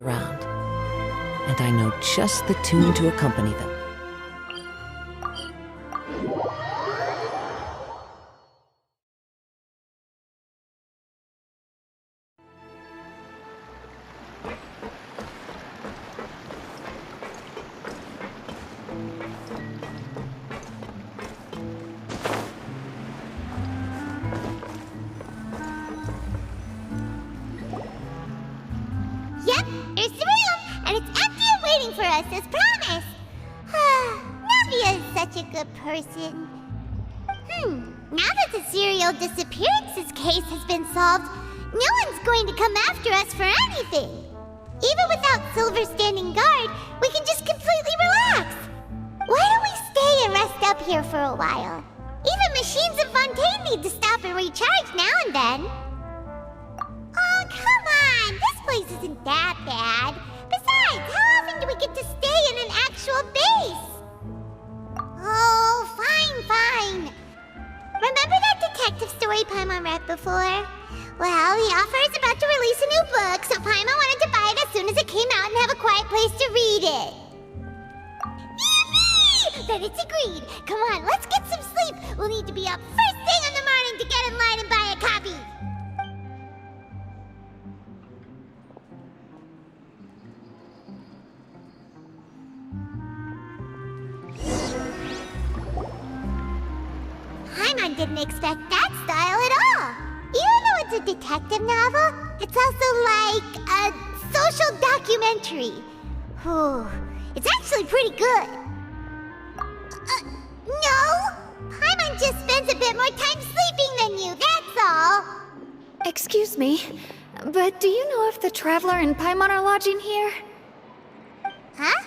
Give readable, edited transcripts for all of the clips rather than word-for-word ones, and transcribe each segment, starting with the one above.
around. And I know just the tune to accompany them. Yep, here's the room, and it's empty and waiting for us as promised. Navia is such a good person. Now that the serial disappearances case has been solved, no one's going to come after us for anything. Even without Silver standing guard, we can just completely relax. Why don't we stay and rest up here for a while? Even machines in Fontaine need to stop and recharge now and then. Oh, come on! This place isn't that bad. Besides, how often do we get to stay in an actual base? Oh, fine. Remember that detective story Paimon read before? Well, the author is about to release a new book, so Paimon wanted to buy it as soon as it came out and have a quiet place to read it. Yippee! Then it's agreed. Come on, let's get some sleep. We'll need to be up first thing in the morning to get in line and buy a copy. Paimon didn't expect that style at all. Even though it's a detective novel, it's also like a social documentary. Whew, it's actually pretty good. No! Paimon just spends a bit more time sleeping than you, that's all. Excuse me, but do you know if the Traveler and Paimon are lodging here? Huh?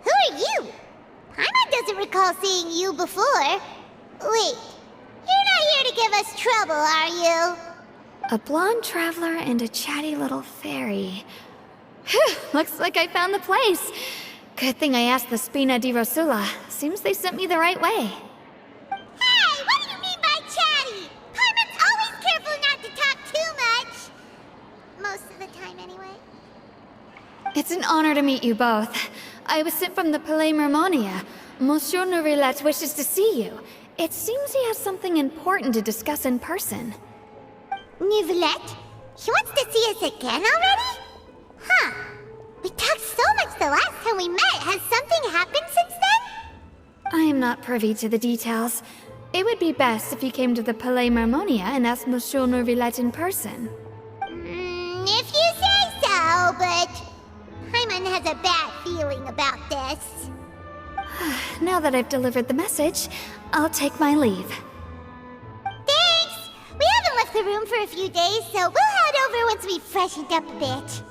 Who are you? Paimon doesn't recall seeing you before. Wait, you're not here to give us trouble, are you? A blonde traveler and a chatty little fairy. Whew, looks like I found the place. Good thing I asked the Spina di Rosula. Seems they sent me the right way. Hey, what do you mean by chatty? Paimon's always careful not to talk too much. Most of the time, anyway. It's an honor to meet you both. I was sent from the Palais Mermonia. Monsieur Nourillet wishes to see you. It seems he has something important to discuss in person. Nouvelette? He wants to see us again already? Huh. We talked so much the last time we met. Has something happened since then? I am not privy to the details. It would be best if you came to the Palais Mermonia and asked Monsieur Nourillet in person. If you say so, but Paimon has a bad feeling about this. Now that I've delivered the message, I'll take my leave. Thanks! We haven't left the room for a few days, so we'll head over once we've freshened up a bit.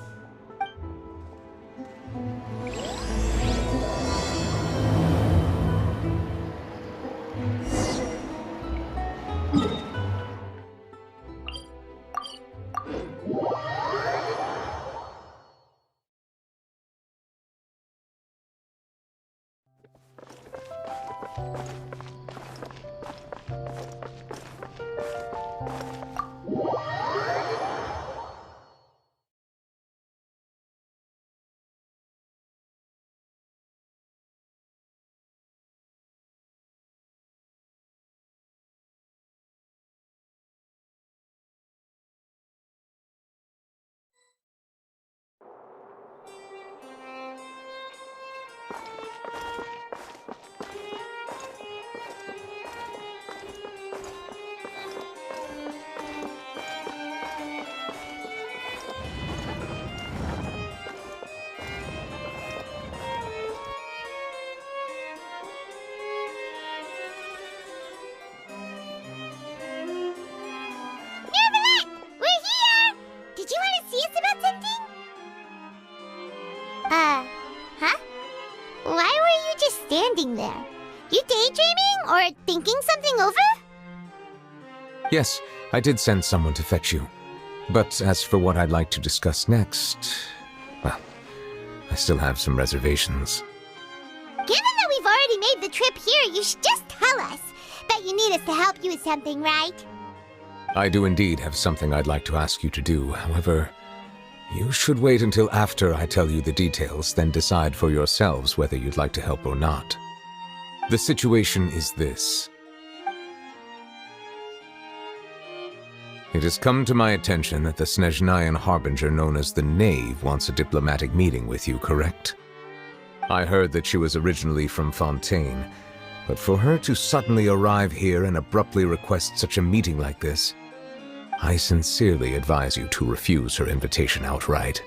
Huh? Why were you just standing there? You daydreaming or thinking something over? Yes, I did send someone to fetch you. But as for what I'd like to discuss next, well, I still have some reservations. Given that we've already made the trip here, you should just tell us. Bet you need us to help you with something, right? I do indeed have something I'd like to ask you to do. However, You should wait until after I tell you the details, then decide for yourselves whether you'd like to help or not. The situation is this. It has come to my attention that the Snezhnayan harbinger known as the Knave wants a diplomatic meeting with you, correct? I heard that she was originally from Fontaine, but for her to suddenly arrive here and abruptly request such a meeting like this, I sincerely advise you to refuse her invitation outright.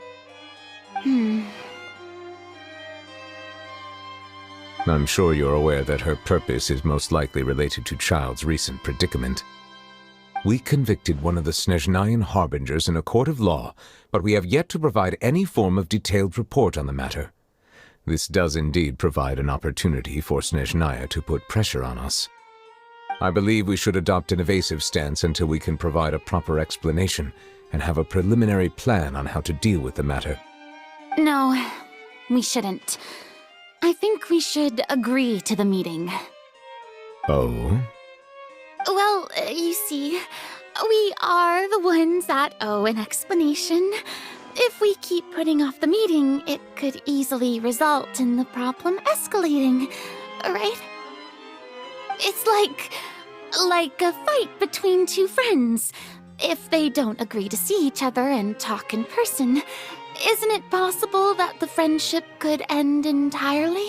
I'm sure you're aware that her purpose is most likely related to Child's recent predicament. We convicted one of the Snezhnayan harbingers in a court of law, but we have yet to provide any form of detailed report on the matter. This does indeed provide an opportunity for Snezhnaya to put pressure on us. I believe we should adopt an evasive stance until we can provide a proper explanation and have a preliminary plan on how to deal with the matter. No, we shouldn't. I think we should agree to the meeting. Oh? Well, you see, we are the ones that owe an explanation. If we keep putting off the meeting, it could easily result in the problem escalating, right? It's like a fight between two friends. If they don't agree to see each other and talk in person, isn't it possible that the friendship could end entirely?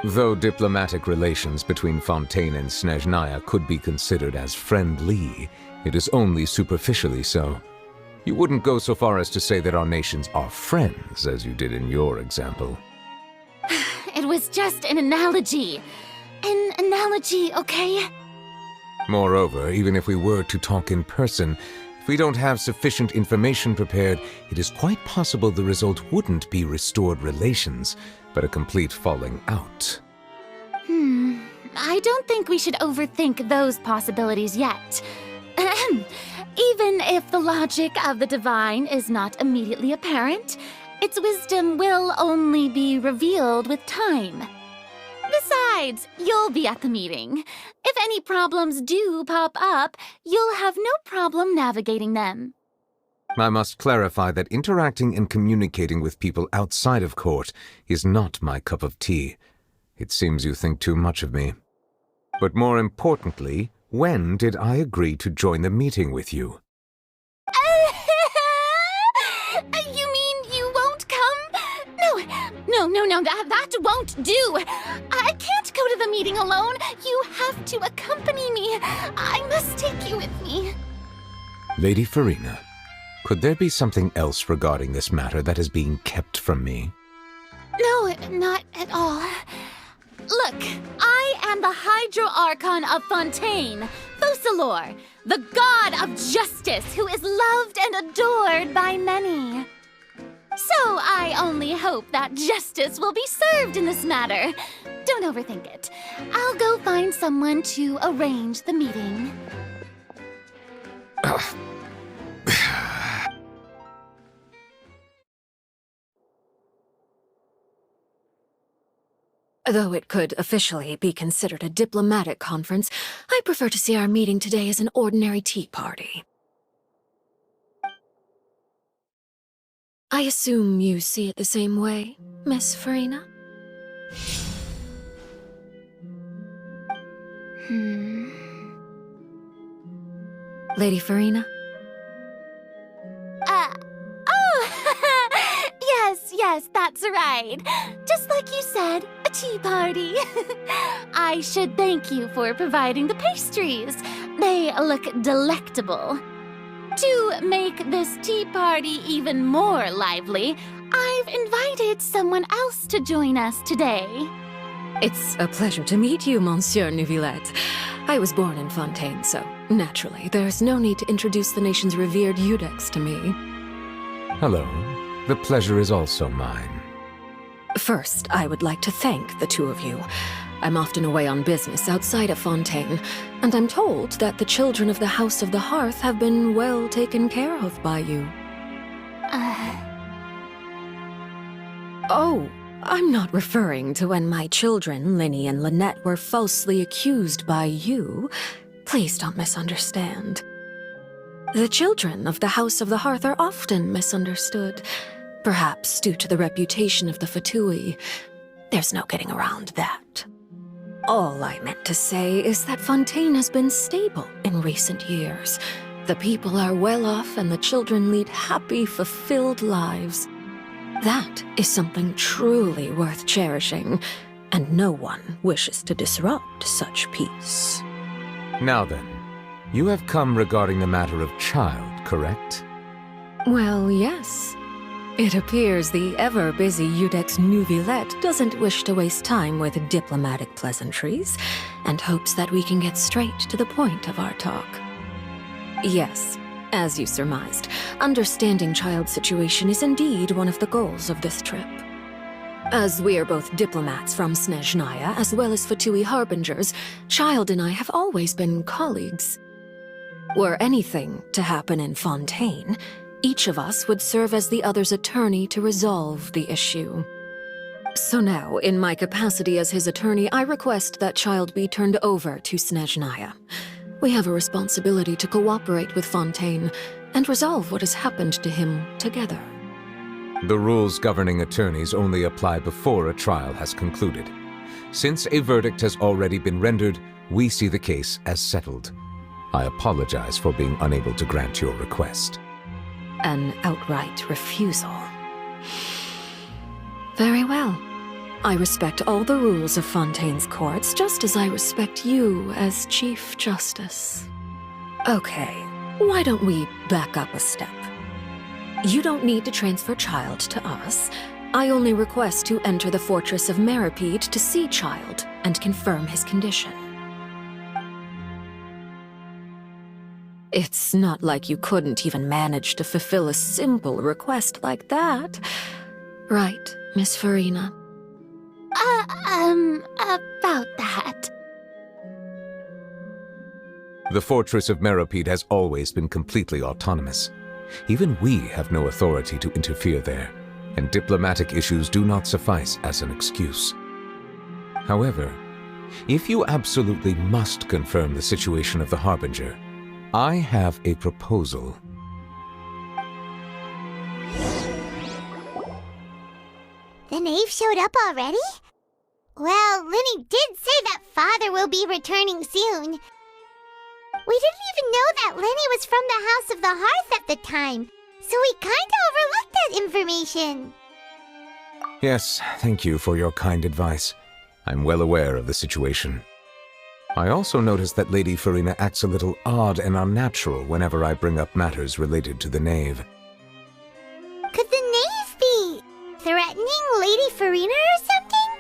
Though diplomatic relations between Fontaine and Snezhnaya could be considered as friendly, it is only superficially so. You wouldn't go so far as to say that our nations are friends, as you did in your example. It was just an analogy. An analogy, okay? Moreover, even if we were to talk in person, if we don't have sufficient information prepared, it is quite possible the result wouldn't be restored relations, but a complete falling out. I don't think we should overthink those possibilities yet. Even if the logic of the divine is not immediately apparent, its wisdom will only be revealed with time. Besides, you'll be at the meeting. If any problems do pop up, you'll have no problem navigating them. I must clarify that interacting and communicating with people outside of court is not my cup of tea. It seems you think too much of me. But more importantly, when did I agree to join the meeting with you? You mean you won't come? No, that won't do. I can't go to the meeting alone. You have to accompany me. I must take you with me. Lady Farina, could there be something else regarding this matter that is being kept from me? No, not at all. Look, I am the Hydro Archon of Fontaine, Focalor, the god of justice who is loved and adored by many. So I only hope that justice will be served in this matter. Don't overthink it. I'll go find someone to arrange the meeting. Though it could officially be considered a diplomatic conference, I prefer to see our meeting today as an ordinary tea party. I assume you see it the same way, Miss Farina? Lady Farina? Yes, that's right. Just like you said, a tea party. I should thank you for providing the pastries. They look delectable. To make this tea party even more lively, I've invited someone else to join us today. It's a pleasure to meet you, Monsieur Neuvillette. I was born in Fontaine, so naturally, there's no need to introduce the nation's revered Eudex to me. Hello. The pleasure is also mine. First, I would like to thank the two of you. I'm often away on business outside of Fontaine, and I'm told that the children of the House of the Hearth have been well taken care of by you. Oh, I'm not referring to when my children, Linny and Lynette, were falsely accused by you. Please don't misunderstand. The children of the House of the Hearth are often misunderstood, perhaps due to the reputation of the Fatui. There's no getting around that. All I meant to say is that Fontaine has been stable in recent years. The people are well off and the children lead happy, fulfilled lives. That is something truly worth cherishing, and no one wishes to disrupt such peace. Now then, you have come regarding the matter of child, correct? Well, yes. It appears the ever-busy Iudex Neuvillette doesn't wish to waste time with diplomatic pleasantries, and hopes that we can get straight to the point of our talk. Yes, as you surmised, understanding child's situation is indeed one of the goals of this trip. As we are both diplomats from Snezhnaya as well as Fatui harbingers, Child and I have always been colleagues. Were anything to happen in Fontaine, each of us would serve as the other's attorney to resolve the issue. So now, in my capacity as his attorney, I request that Child be turned over to Snezhnaya. We have a responsibility to cooperate with Fontaine and resolve what has happened to him together. The rules governing attorneys only apply before a trial has concluded. Since a verdict has already been rendered, we see the case as settled. I apologize for being unable to grant your request. An outright refusal. Very well. I respect all the rules of Fontaine's courts, just as I respect you as Chief Justice. Okay, why don't we back up a step? You don't need to transfer Child to us. I only request to enter the fortress of Meripede to see Child and confirm his condition. It's not like you couldn't even manage to fulfill a simple request like that. Right, Miss Farina? About that. The fortress of Meripede has always been completely autonomous. Even we have no authority to interfere there, and diplomatic issues do not suffice as an excuse. However, if you absolutely must confirm the situation of the Harbinger, I have a proposal. The knave showed up already? Well, Linny did say that Father will be returning soon. We didn't even know that Lenny was from the House of the Hearth at the time, so we kinda overlooked that information. Yes, thank you for your kind advice. I'm well aware of the situation. I also noticed that Lady Farina acts a little odd and unnatural whenever I bring up matters related to the knave. Could the knave be threatening Lady Farina or something?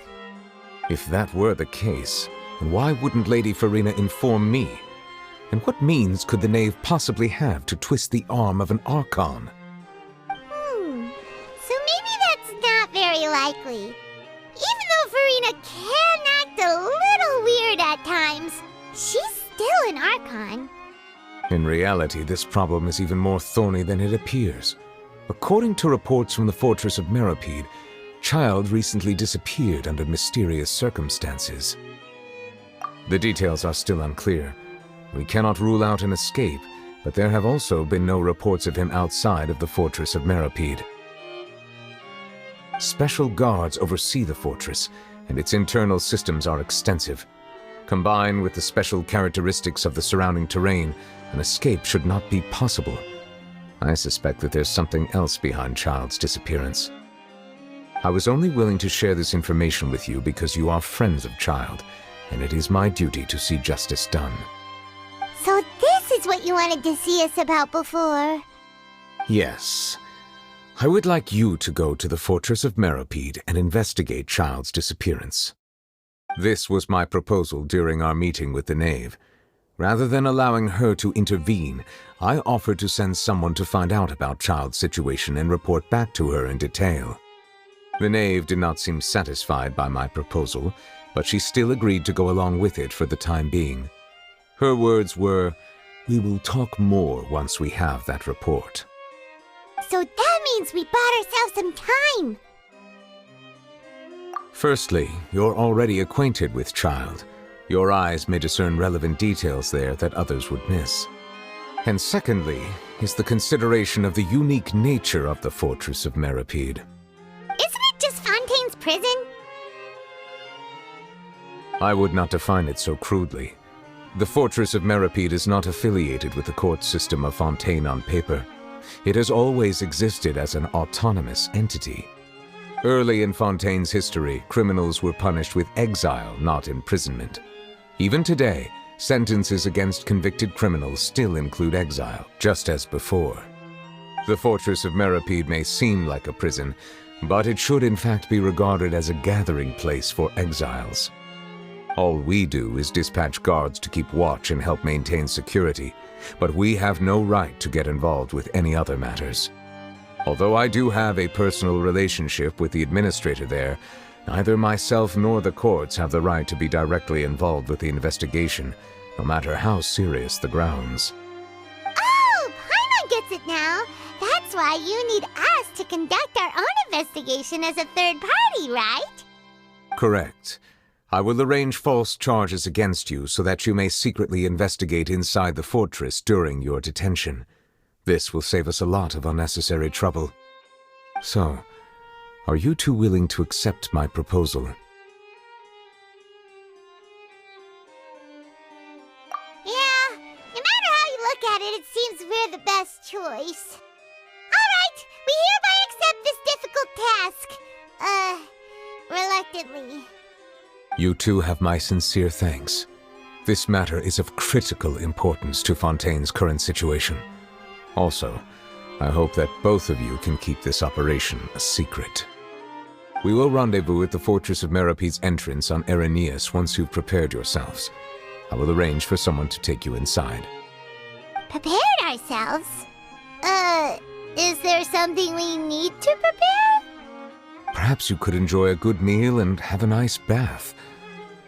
If that were the case, then why wouldn't Lady Farina inform me? And what means could the knave possibly have to twist the arm of an Archon? So maybe that's not very likely. Even though Farina can act a little weird at times, she's still an Archon. In reality, this problem is even more thorny than it appears. According to reports from the fortress of Meripede, Child recently disappeared under mysterious circumstances. The details are still unclear. We cannot rule out an escape, but there have also been no reports of him outside of the fortress of Meripede. Special guards oversee the fortress, and its internal systems are extensive. Combined with the special characteristics of the surrounding terrain, an escape should not be possible. I suspect that there's something else behind Child's disappearance. I was only willing to share this information with you because you are friends of Child, and it is my duty to see justice done. So this is what you wanted to see us about before. Yes. I would like you to go to the fortress of Meripede and investigate Child's disappearance. This was my proposal during our meeting with the knave. Rather than allowing her to intervene, I offered to send someone to find out about Child's situation and report back to her in detail. The knave did not seem satisfied by my proposal, but she still agreed to go along with it for the time being. Her words were, "We will talk more once we have that report." So that means we bought ourselves some time. Firstly, you're already acquainted with Child. Your eyes may discern relevant details there that others would miss. And secondly, is the consideration of the unique nature of the Fortress of Meripede. Isn't it just Fontaine's prison? I would not define it so crudely. The Fortress of Meripede is not affiliated with the court system of Fontaine on paper. It has always existed as an autonomous entity. Early in Fontaine's history, criminals were punished with exile, not imprisonment. Even today, sentences against convicted criminals still include exile, just as before. The Fortress of Meripede may seem like a prison, but it should in fact be regarded as a gathering place for exiles. All we do is dispatch guards to keep watch and help maintain security, but we have no right to get involved with any other matters. Although I do have a personal relationship with the administrator there, neither myself nor the courts have the right to be directly involved with the investigation, no matter how serious the grounds. Oh, Paimon gets it now. That's why you need us to conduct our own investigation as a third party, right? Correct. I will arrange false charges against you so that you may secretly investigate inside the fortress during your detention. This will save us a lot of unnecessary trouble. So, are you two willing to accept my proposal? Yeah, no matter how you look at it, it seems we're the best choice. Alright, we hereby accept this difficult task. Reluctantly. You two have my sincere thanks. This matter is of critical importance to Fontaine's current situation. Also, I hope that both of you can keep this operation a secret. We will rendezvous at the Fortress of Meripede's entrance on Irenaeus once you've prepared yourselves. I will arrange for someone to take you inside. Prepared ourselves? Is there something we need to prepare? Perhaps you could enjoy a good meal and have a nice bath.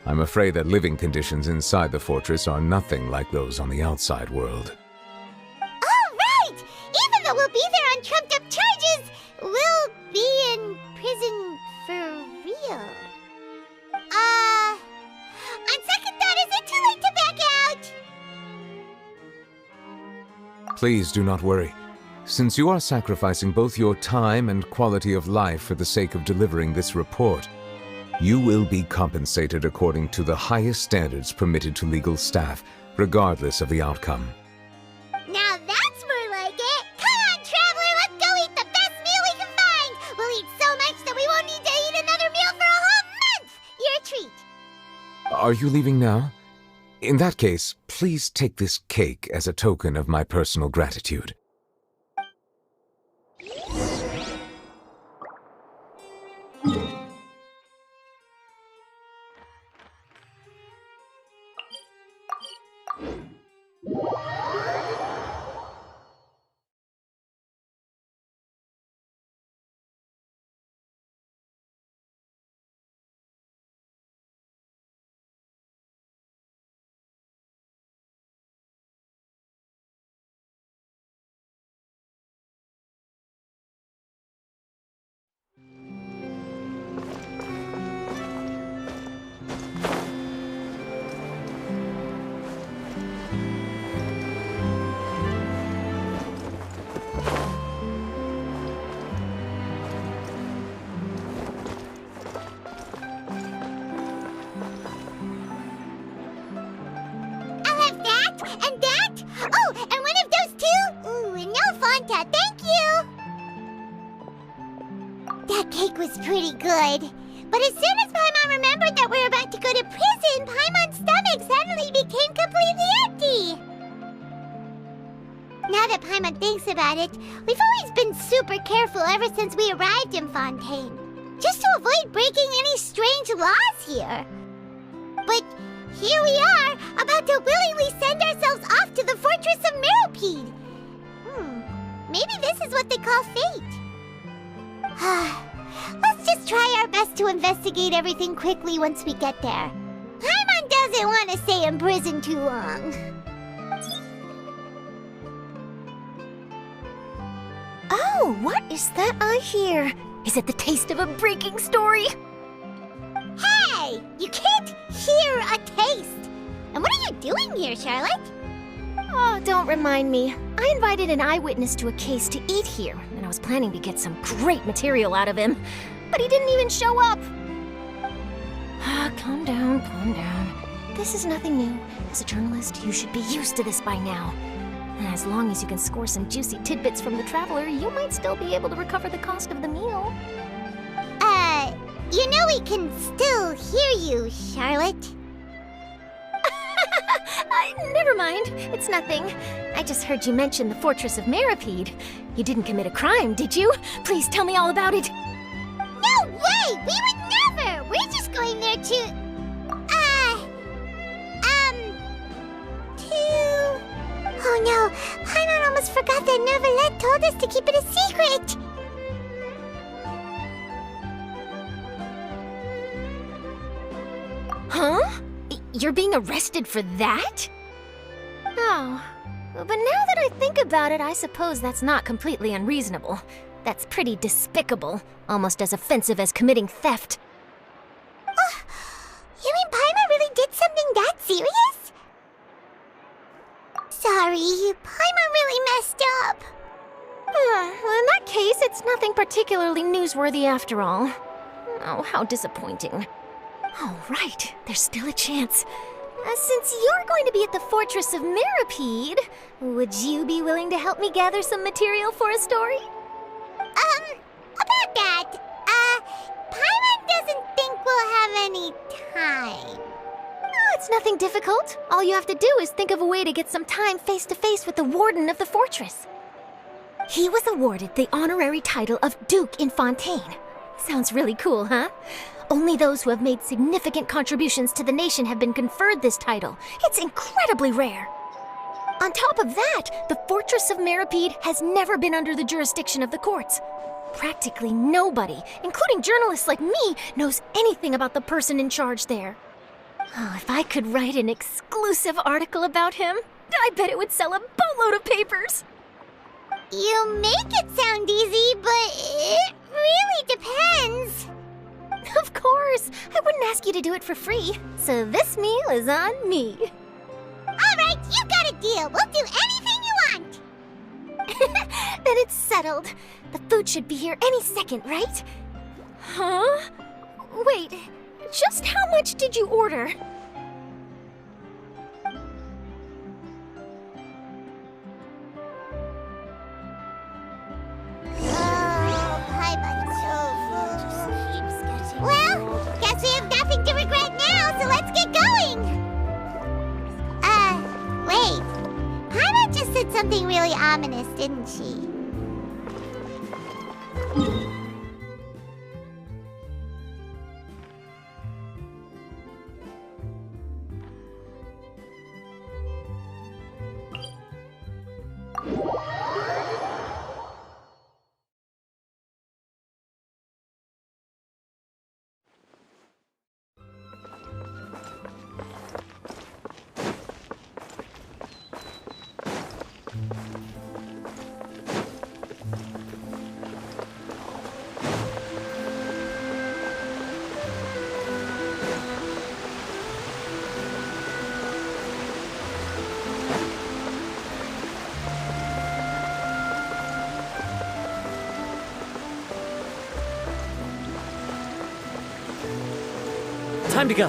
I'm afraid that living conditions inside the fortress are nothing like those on the outside world. Even though we'll be there on trumped-up charges, we'll be in prison for real. On second thought, is it too late to back out? Please do not worry. Since you are sacrificing both your time and quality of life for the sake of delivering this report, you will be compensated according to the highest standards permitted to legal staff, regardless of the outcome. Now that's more like it. Come on, traveler, let's go eat the best meal we can find. We'll eat so much that we won't need to eat another meal for a whole month. Your treat. Are you leaving now? In that case, please take this cake as a token of my personal gratitude. Was pretty good. But as soon as Paimon remembered that we were about to go to prison, Paimon's stomach suddenly became completely empty. Now that Paimon thinks about it, we've always been super careful ever since we arrived in Fontaine, just to avoid breaking any strange laws here. But here we are, about to willingly send ourselves off to the Fortress of Meripede. Maybe this is what they call fate. Let's just try our best to investigate everything quickly once we get there. Paimon doesn't want to stay in prison too long. Oh, what is that I hear? Is it the taste of a breaking story? Hey! You can't hear a taste! And what are you doing here, Charlotte? Oh, don't remind me. I invited an eyewitness to a case to eat here, and I was planning to get some great material out of him. But he didn't even show up. Calm down, calm down. This is nothing new. As a journalist, you should be used to this by now. And as long as you can score some juicy tidbits from the Traveler, you might still be able to recover the cost of the meal. You know we can still hear you, Charlotte. Never mind. It's nothing. I just heard you mention the Fortress of Meripede. You didn't commit a crime, did you? Please tell me all about it. No way! We would never! We're just going there to... Oh no, Paimon almost forgot that Neuvillette told us to keep it a secret! Huh? You're being arrested for that? Oh, but now that I think about it, I suppose that's not completely unreasonable. That's pretty despicable, almost as offensive as committing theft. You mean Paimon really did something that serious? Sorry, Paimon really messed up. Well, in that case, it's nothing particularly newsworthy after all. Oh, how disappointing. Oh, right, there's still a chance. Since you're going to be at the Fortress of Meripede, would you be willing to help me gather some material for a story? About that, Paimon doesn't think we'll have any time. Oh, it's nothing difficult. All you have to do is think of a way to get some time face-to-face with the Warden of the Fortress. He was awarded the honorary title of Duke in Fontaine. Sounds really cool, huh? Only those who have made significant contributions to the nation have been conferred this title. It's incredibly rare. On top of that, the Fortress of Meripede has never been under the jurisdiction of the courts. Practically nobody, including journalists like me, knows anything about the person in charge there. Oh, if I could write an exclusive article about him, I bet it would sell a boatload of papers. You make it sound easy, but it really depends. Of course, I wouldn't ask you to do it for free, so this meal is on me. All right, you got a deal. We'll do anything you want. Then it's settled. The food should be here any second, right? Huh? Wait, just how much did you order? Paimon's so full. Well, guess we have nothing to regret now, so let's get going. Wait. Paimon just said something really ominous, didn't she? Time to go.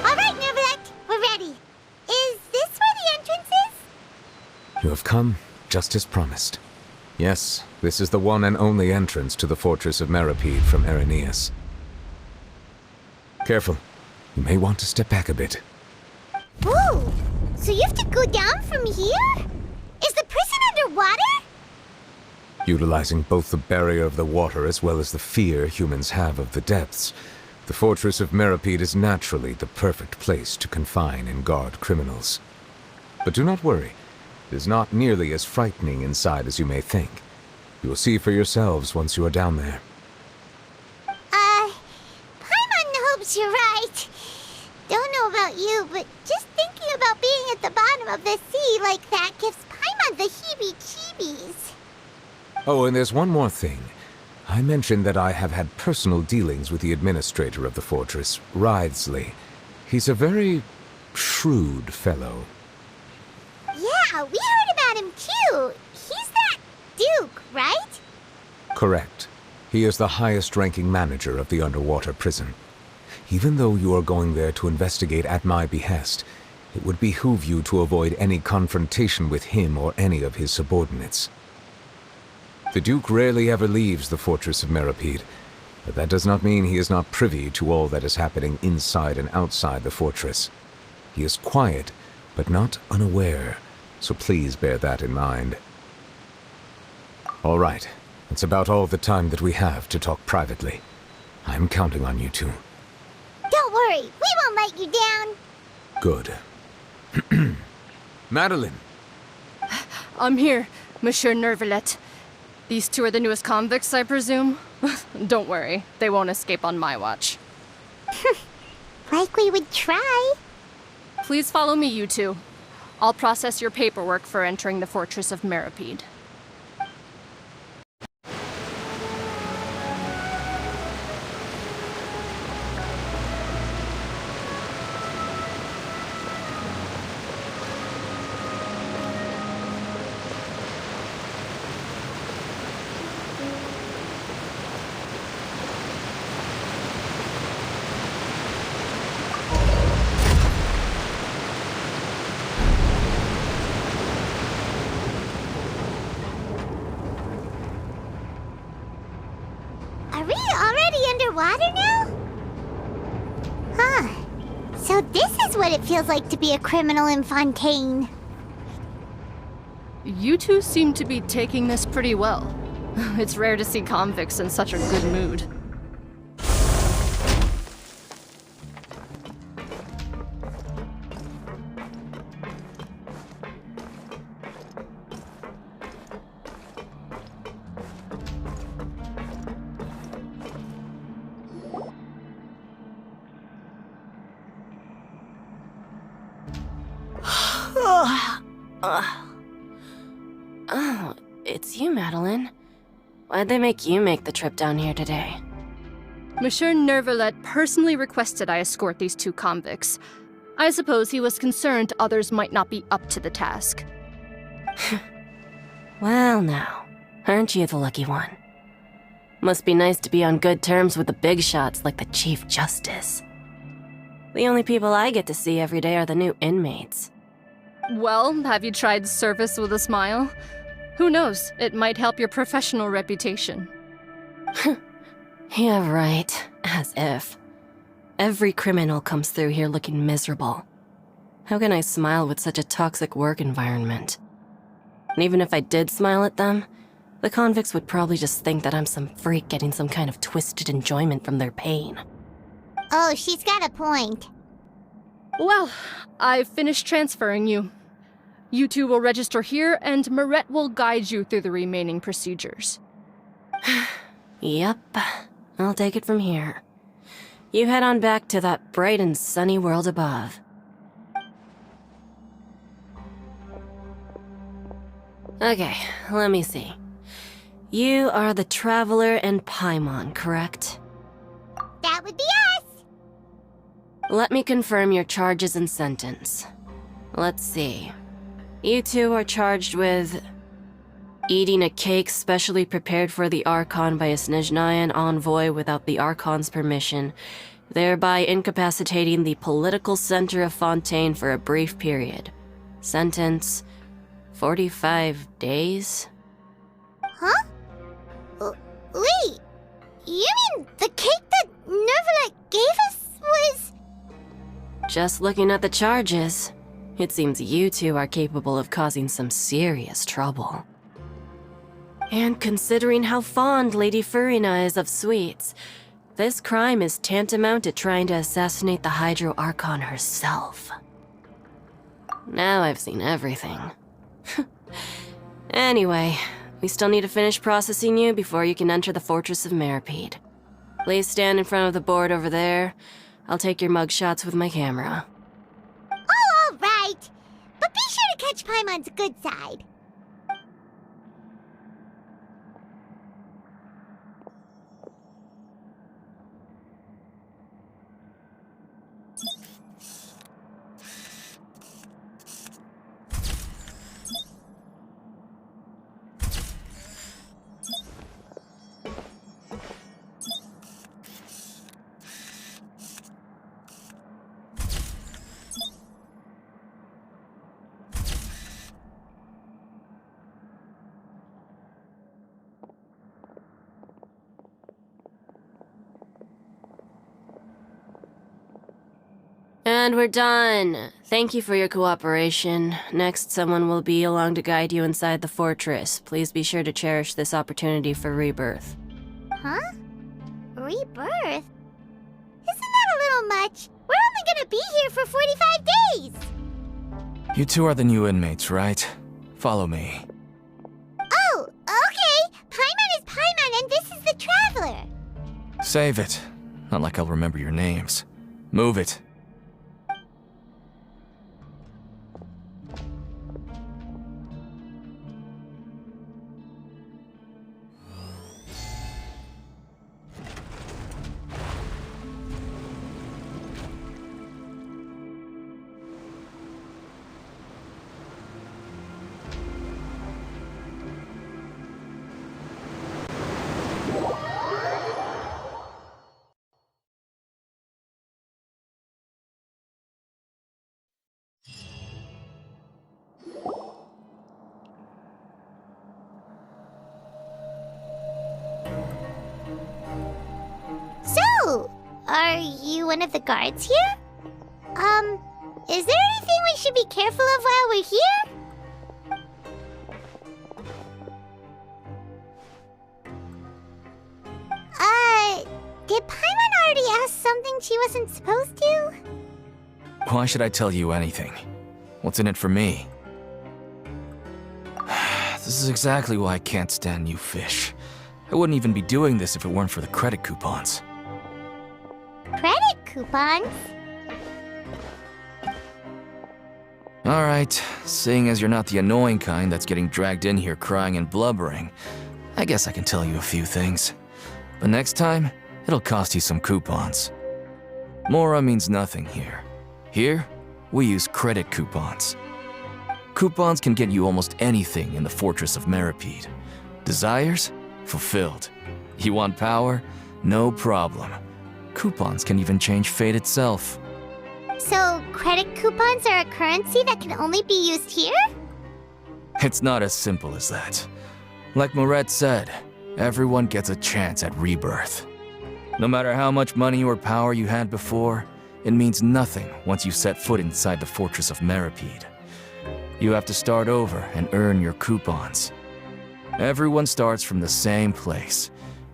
All right, Neuvillette, we're ready. Is this where the entrance is? You have come just as promised. Yes, this is the one and only entrance to the Fortress of Meripede from Araneus. Careful. You may want to step back a bit. Whoa! So you have to go down from here? Is the prison underwater? Utilizing both the barrier of the water as well as the fear humans have of the depths, the Fortress of Meripede is naturally the perfect place to confine and guard criminals. But do not worry. It is not nearly as frightening inside as you may think. You will see for yourselves once you are down there. Paimon hopes you're right. Don't know about you, but just thinking about being at the bottom of the sea like that gives Paimon the heebie-jeebies. Oh, and there's one more thing. I mentioned that I have had personal dealings with the administrator of the fortress, Wriothesley. He's a very shrewd fellow. Yeah, we heard about him too. He's that Duke, right? Correct. He is the highest-ranking manager of the underwater prison. Even though you are going there to investigate at my behest, it would behoove you to avoid any confrontation with him or any of his subordinates. The Duke rarely ever leaves the fortress of Meripede, but that does not mean he is not privy to all that is happening inside and outside the fortress. He is quiet, but not unaware, so please bear that in mind. All right, that's about all the time that we have to talk privately. I'm counting on you two. Don't worry, we won't let you down. Good. Madeline! I'm here, Monsieur Nervalet. These two are the newest convicts, I presume? Don't worry, they won't escape on my watch. Like we would try. Please follow me, you two. I'll process your paperwork for entering the Fortress of Meripede. Are we already underwater now? Huh. So this is what it feels like to be a criminal in Fontaine. You two seem to be taking this pretty well. It's rare to see convicts in such a good mood. Oh, it's you, Madeline. Why'd they make you make the trip down here today? Monsieur Nervalet personally requested I escort these two convicts. I suppose he was concerned others might not be up to the task. Well now, aren't you the lucky one? Must be nice to be on good terms with the big shots like the Chief Justice. The only people I get to see every day are the new inmates. Well, have you tried service with a smile? Who knows, it might help your professional reputation. Yeah, right. As if. Every criminal comes through here looking miserable. How can I smile with such a toxic work environment? And even if I did smile at them, the convicts would probably just think that I'm some freak getting some kind of twisted enjoyment from their pain. Oh, she's got a point. Well, I've finished transferring you. You two will register here, and Mirette will guide you through the remaining procedures. Yep, I'll take it from here. You head on back to that bright and sunny world above. Okay, let me see. You are the Traveler and Paimon, correct? That would be us. Let me confirm your charges and sentence. Let's see. You two are charged with eating a cake specially prepared for the Archon by a Snezhnayan envoy without the Archon's permission, thereby incapacitating the political center of Fontaine for a brief period. Sentence: 45 days? Huh? Wait, you mean the cake that Nervalet gave us was... Just looking at the charges, it seems you two are capable of causing some serious trouble. And considering how fond Lady Furina is of sweets, this crime is tantamount to trying to assassinate the Hydro Archon herself. Now I've seen everything. Anyway, We still need to finish processing you before you can enter the Fortress of Meripede. Please stand in front of the board over there. I'll take your mug shots with my camera. Oh, all right. But be sure to catch Paimon's good side. And we're done. Thank you for your cooperation. Next, someone will be along to guide you inside the fortress. Please be sure to cherish this opportunity for rebirth. Huh? Rebirth? Isn't that a little much? We're only gonna be here for 45 days! You two are the new inmates, right? Follow me. Oh, okay! Paimon is Paimon and this is the Traveler! Save it. Not like I'll remember your names. Move it. So, are you one of the guards here? Is there anything we should be careful of while we're here? Did Paimon already ask something she wasn't supposed to? Why should I tell you anything? What's in it for me? This is exactly why I can't stand you fish. I wouldn't even be doing this if it weren't for the credit coupons. Credit coupons? Alright, seeing as you're not the annoying kind that's getting dragged in here crying and blubbering, I guess I can tell you a few things. But next time, it'll cost you some coupons. Mora means nothing here. Here, we use credit coupons. Coupons can get you almost anything in the Fortress of Meripede. Desires? Fulfilled. You want power? No problem. Coupons can even change fate itself. So, credit coupons are a currency that can only be used here? It's not as simple as that. Like Moret said, everyone gets a chance at rebirth. No matter how much money or power you had before, it means nothing once you set foot inside the Fortress of Meripede. You have to start over and earn your coupons. Everyone starts from the same place,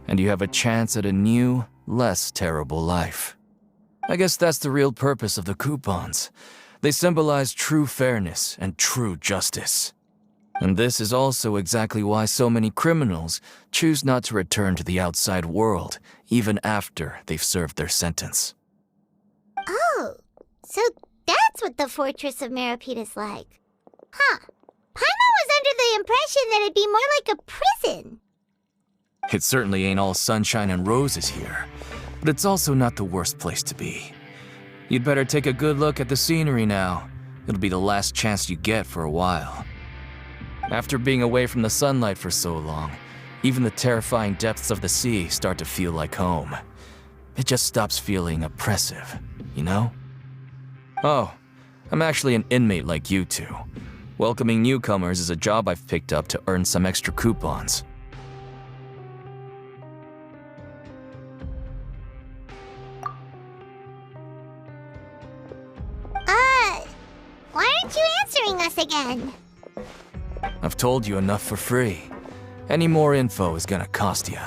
and you have a chance at a new, less terrible life. I guess that's the real purpose of the coupons. They symbolize true fairness and true justice. And this is also exactly why so many criminals choose not to return to the outside world, even after they've served their sentence. Oh, so that's what the Fortress of Meripede is like. Huh. Paimon was under the impression that it'd be more like a prison. It certainly ain't all sunshine and roses here, but it's also not the worst place to be. You'd better take a good look at the scenery now. It'll be the last chance you get for a while. After being away from the sunlight for so long, even the terrifying depths of the sea start to feel like home. It just stops feeling oppressive, you know? Oh, I'm actually an inmate like you two. Welcoming newcomers is a job I've picked up to earn some extra coupons. Why aren't you answering us again? I've told you enough for free. Any more info is gonna cost you.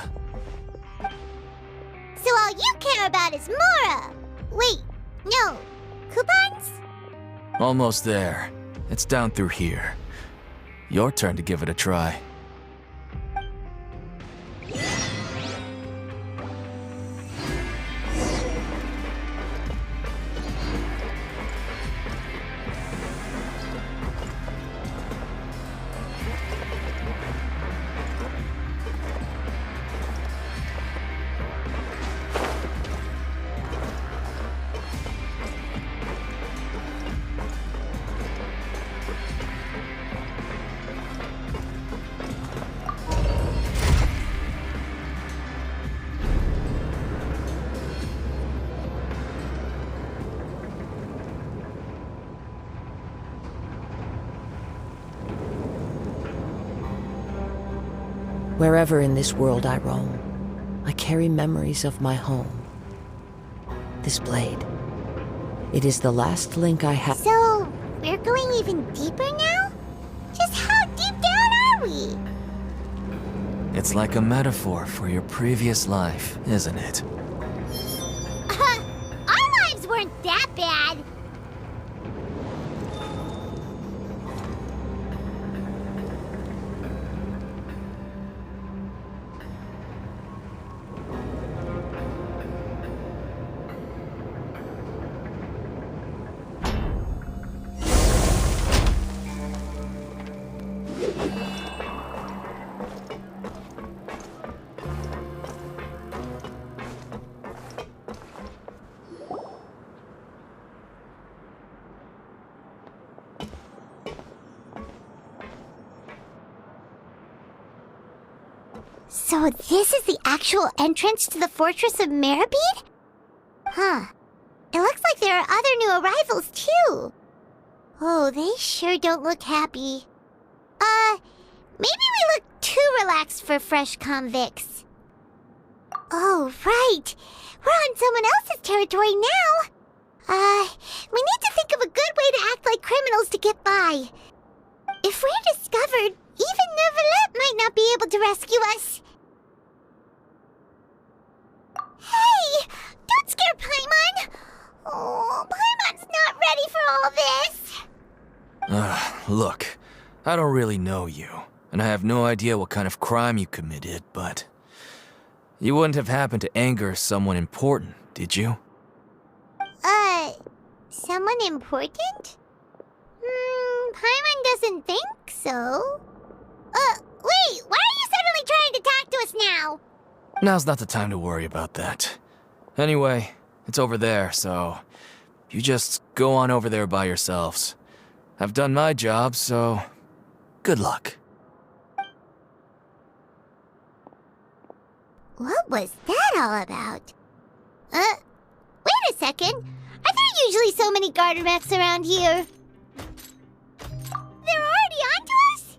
So all you care about is Mora! Wait, no. Coupons? Almost there. It's down through here. Your turn to give it a try. Wherever in this world I roam, I carry memories of my home. This blade. It is the last link I have. So, we're going even deeper now? Just how deep down are we? It's like a metaphor for your previous life, isn't it? Our lives weren't that bad. So this is the actual entrance to the Fortress of Meribed? Huh. It looks like there are other new arrivals, too. Oh, they sure don't look happy. Maybe we look too relaxed for fresh convicts. Oh, right. We're on someone else's territory now. We need to think of a good way to act like criminals to get by. If we're discovered, even Nervalet might not be able to rescue us. Hey! Don't scare Paimon! Oh, Paimon's not ready for all this! Look, I don't really know you, and I have no idea what kind of crime you committed, but... You wouldn't have happened to anger someone important, did you? Someone important? Paimon doesn't think so. Wait, why are you suddenly trying to talk to us now? Now's not the time to worry about that. Anyway, it's over there, so... You just go on over there by yourselves. I've done my job, so... Good luck. What was that all about? Wait a second. Are there usually so many Gardermechs around here? They're already onto us?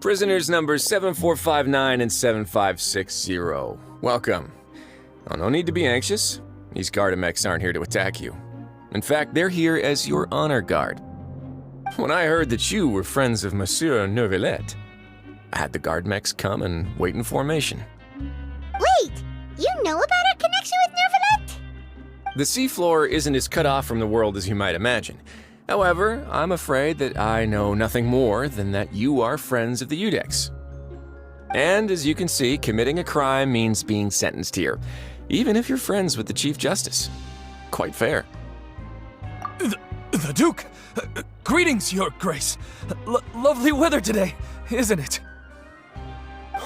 Prisoners numbers 7459 and 7560. Welcome. Oh, no need to be anxious. These Gardermechs aren't here to attack you. In fact, they're here as your honor guard. When I heard that you were friends of Monsieur Nervalet, I had the Gardermechs come and wait in formation. Wait! You know about our connection with Nervalet? The seafloor isn't as cut off from the world as you might imagine. However, I'm afraid that I know nothing more than that you are friends of the Udex. And as you can see, committing a crime means being sentenced here, even if you're friends with the Chief Justice. Quite fair. The Duke! Greetings, Your Grace. Lovely weather today, isn't it?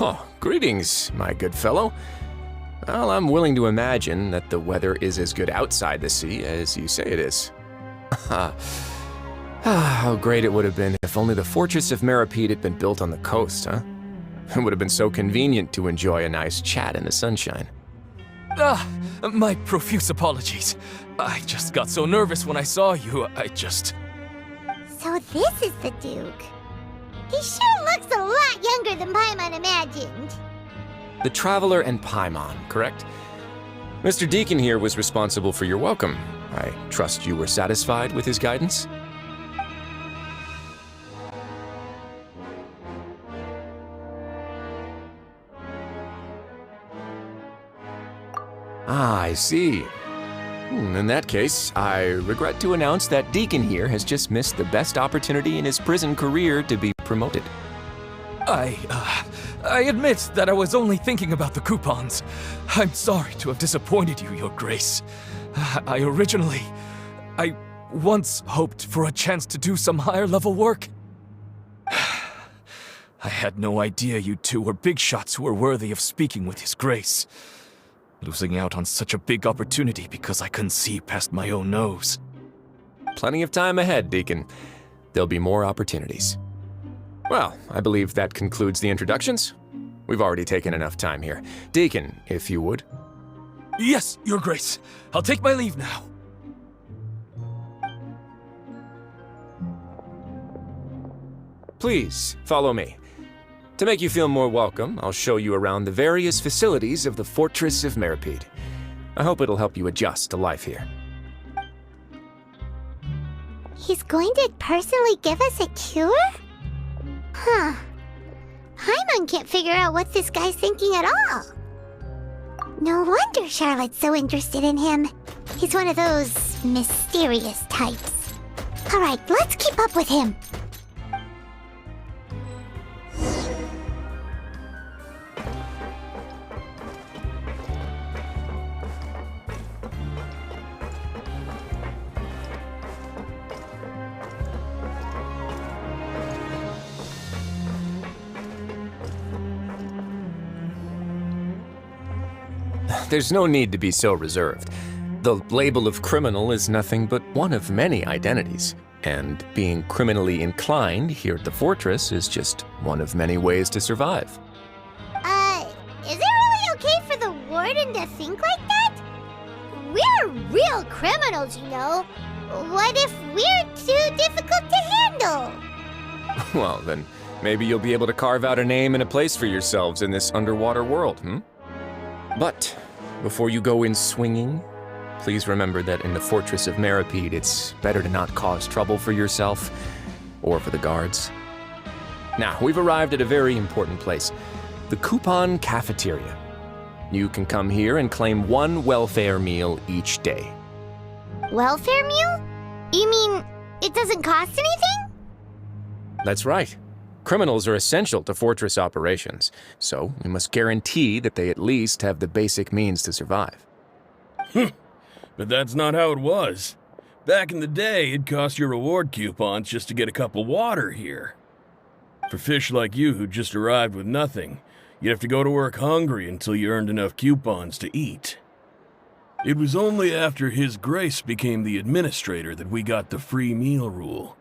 Oh, greetings, my good fellow. Well, I'm willing to imagine that the weather is as good outside the sea as you say it is. How great it would have been if only the Fortress of Meribed had been built on the coast, huh? It would have been so convenient to enjoy a nice chat in the sunshine. My profuse apologies. I just got so nervous when I saw you, So this is the Duke. He sure looks a lot younger than Paimon imagined. The Traveler and Paimon, correct? Mr. Deacon here was responsible for your welcome. I trust you were satisfied with his guidance? Ah, I see. In that case, I regret to announce that Deacon here has just missed the best opportunity in his prison career to be promoted. I admit that I was only thinking about the coupons. I'm sorry to have disappointed you, Your Grace. I once hoped for a chance to do some higher-level work. I had no idea you two were big shots who were worthy of speaking with His Grace. Losing out on such a big opportunity because I couldn't see past my own nose. Plenty of time ahead, Deacon. There'll be more opportunities. Well, I believe that concludes the introductions. We've already taken enough time here. Deacon, if you would. Yes, Your Grace. I'll take my leave now. Please, follow me. To make you feel more welcome, I'll show you around the various facilities of the Fortress of Meripede. I hope it'll help you adjust to life here. He's going to personally give us a cure? Huh. Paimon can't figure out what this guy's thinking at all. No wonder Charlotte's so interested in him. He's one of those mysterious types. Alright, let's keep up with him. There's no need to be so reserved. The label of criminal is nothing but one of many identities, and being criminally inclined here at the fortress is just one of many ways to survive. Is it really okay for the warden to think like that? We're real criminals, you know. What if we're too difficult to handle? Well, then maybe you'll be able to carve out a name and a place for yourselves in this underwater world, But before you go in swinging, please remember that in the Fortress of Meripede, it's better to not cause trouble for yourself or for the guards. Now, we've arrived at a very important place, the Coupon Cafeteria. You can come here and claim one welfare meal each day. Welfare meal? You mean it doesn't cost anything? That's right. Criminals are essential to fortress operations, so we must guarantee that they at least have the basic means to survive. But that's not how it was. Back in the day, it cost your reward coupons just to get a cup of water here. For fish like you who just arrived with nothing, you'd have to go to work hungry until you earned enough coupons to eat. It was only after His Grace became the administrator that we got the free meal rule.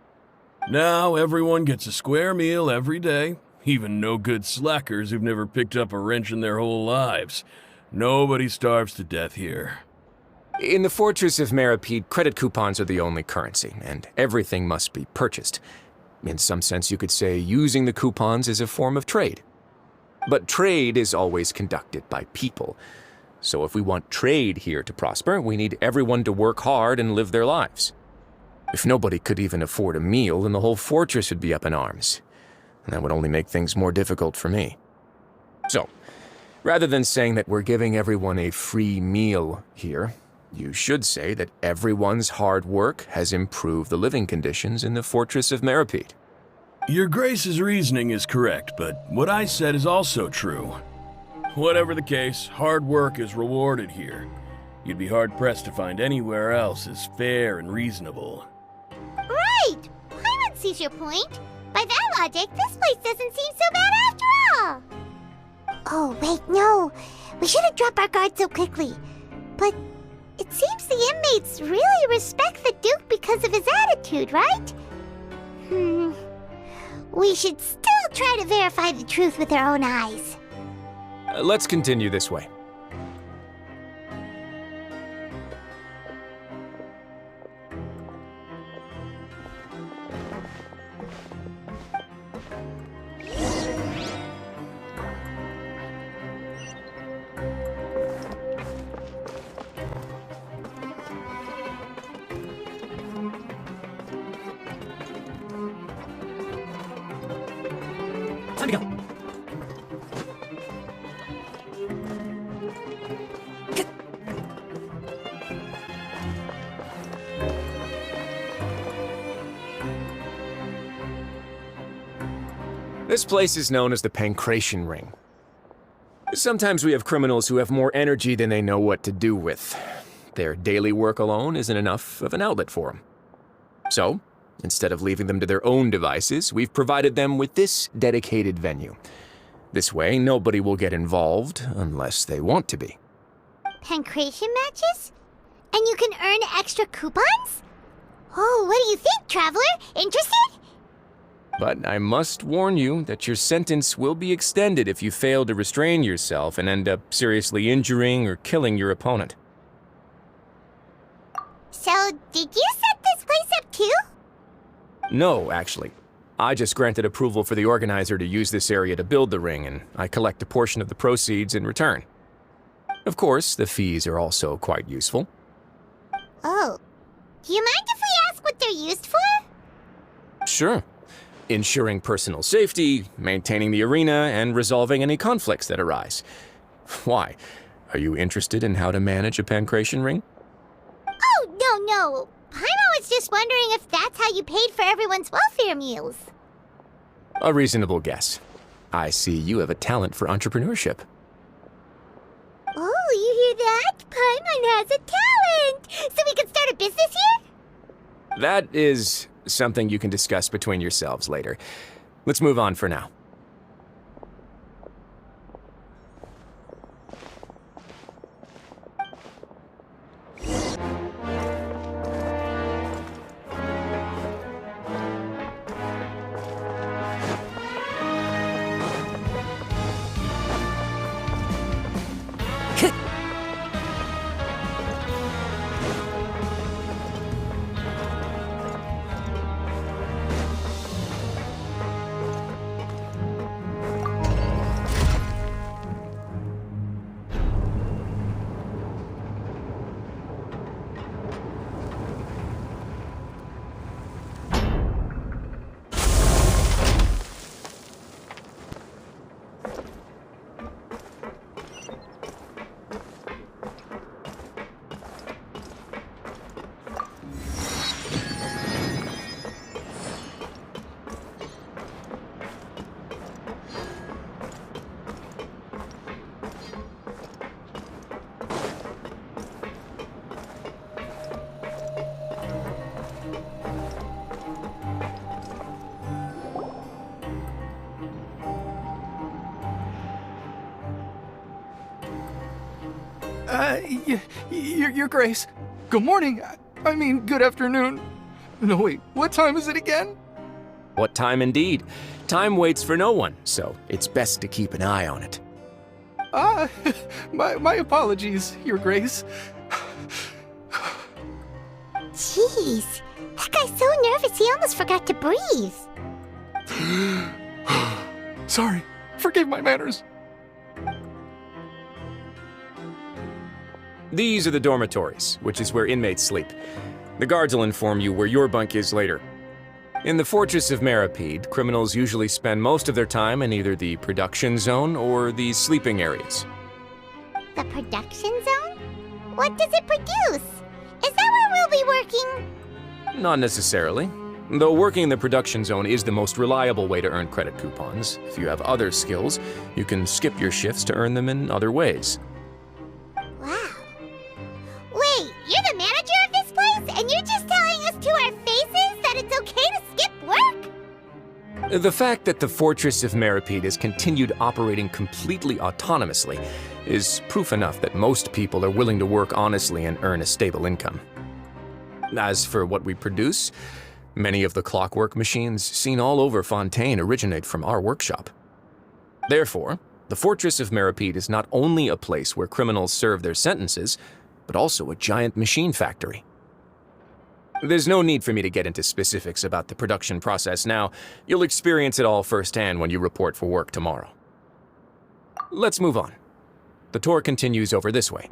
Now everyone gets a square meal every day, even no-good slackers who've never picked up a wrench in their whole lives. Nobody starves to death here. In the Fortress of Meripede, credit coupons are the only currency, and everything must be purchased. In some sense, you could say using the coupons is a form of trade. But trade is always conducted by people. So if we want trade here to prosper, we need everyone to work hard and live their lives. If nobody could even afford a meal, then the whole fortress would be up in arms. And that would only make things more difficult for me. So, rather than saying that we're giving everyone a free meal here, you should say that everyone's hard work has improved the living conditions in the Fortress of Meripede. Your Grace's reasoning is correct, but what I said is also true. Whatever the case, hard work is rewarded here. You'd be hard-pressed to find anywhere else as fair and reasonable. Right! Paimon sees your point. By that logic, this place doesn't seem so bad after all. Oh, wait, no. We shouldn't drop our guard so quickly. But it seems the inmates really respect the Duke because of his attitude, right? We should still try to verify the truth with our own eyes. Let's continue this way. Time to go. This place is known as the Pancration Ring. Sometimes we have criminals who have more energy than they know what to do with. Their daily work alone isn't enough of an outlet for them. So, instead of leaving them to their own devices, we've provided them with this dedicated venue. This way, nobody will get involved unless they want to be. Pancration matches? And you can earn extra coupons? Oh, what do you think, Traveler? Interested? But I must warn you that your sentence will be extended if you fail to restrain yourself and end up seriously injuring or killing your opponent. So, did you set this place up too? No, actually. I just granted approval for the organizer to use this area to build the ring, and I collect a portion of the proceeds in return. Of course, the fees are also quite useful. Oh. Do you mind if we ask what they're used for? Sure. Ensuring personal safety, maintaining the arena, and resolving any conflicts that arise. Why? Are you interested in how to manage a pancration ring? Oh, no. Paimon was just wondering if that's how you paid for everyone's welfare meals. A reasonable guess. I see you have a talent for entrepreneurship. Oh, you hear that? Paimon has a talent! So we can start a business here? That is something you can discuss between yourselves later. Let's move on for now. Your Grace. Good morning. I mean, good afternoon. No, wait, what time is it again? What time indeed? Time waits for no one, so it's best to keep an eye on it. My apologies, Your Grace. Jeez, that guy's so nervous he almost forgot to breathe. Sorry, forgive my manners. These are the dormitories, which is where inmates sleep. The guards will inform you where your bunk is later. In the Fortress of Meripede, criminals usually spend most of their time in either the production zone or the sleeping areas. The production zone? What does it produce? Is that where we'll be working? Not necessarily. Though working in the production zone is the most reliable way to earn credit coupons, if you have other skills, you can skip your shifts to earn them in other ways. Wow. Wait, you're the manager of this place, and you're just telling us to our faces that it's okay to skip work? The fact that the Fortress of Meripede has continued operating completely autonomously is proof enough that most people are willing to work honestly and earn a stable income. As for what we produce, many of the clockwork machines seen all over Fontaine originate from our workshop. Therefore, the Fortress of Meripede is not only a place where criminals serve their sentences, but also a giant machine factory. There's no need for me to get into specifics about the production process now. You'll experience it all firsthand when you report for work tomorrow. Let's move on. The tour continues over this way.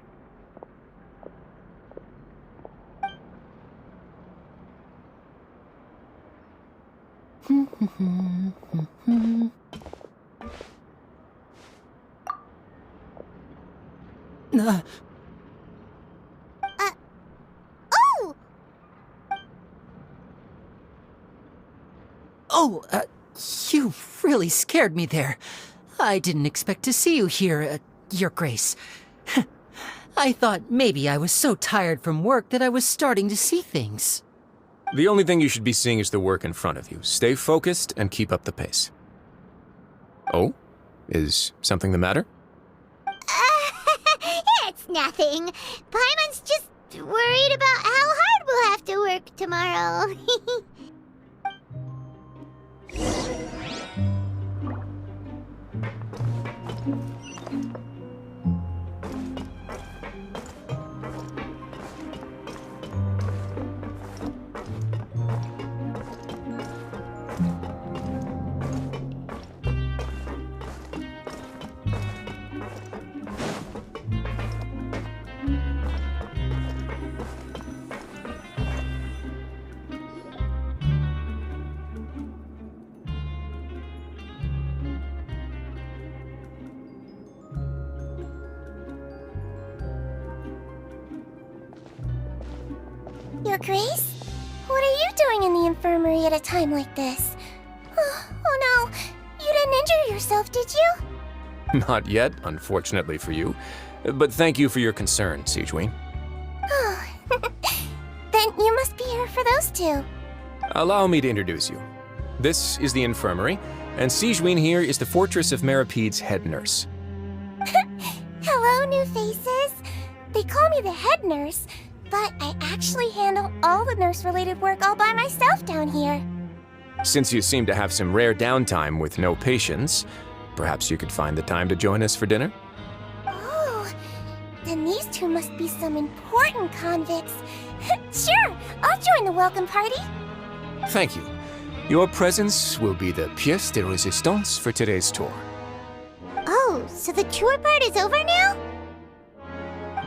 You really scared me there. I didn't expect to see you here, Your Grace. I thought maybe I was so tired from work that I was starting to see things. The only thing you should be seeing is the work in front of you. Stay focused and keep up the pace. Oh? Is something the matter? It's nothing. Paimon's just worried about how hard we'll have to work tomorrow. Your Grace? What are you doing in the infirmary at a time like this? Oh no, you didn't injure yourself, did you? Not yet, unfortunately for you. But thank you for your concern, Sigewinne. Oh, then you must be here for those two. Allow me to introduce you. This is the infirmary, and Sigewinne here is the Fortress of Merapede's head nurse. Hello, new faces. They call me the head nurse, but I actually handle all the nurse-related work all by myself down here. Since you seem to have some rare downtime with no patients, perhaps you could find the time to join us for dinner? Oh, then these two must be some important convicts. Sure, I'll join the welcome party. Thank you. Your presence will be the pièce de résistance for today's tour. Oh, so the tour part is over now?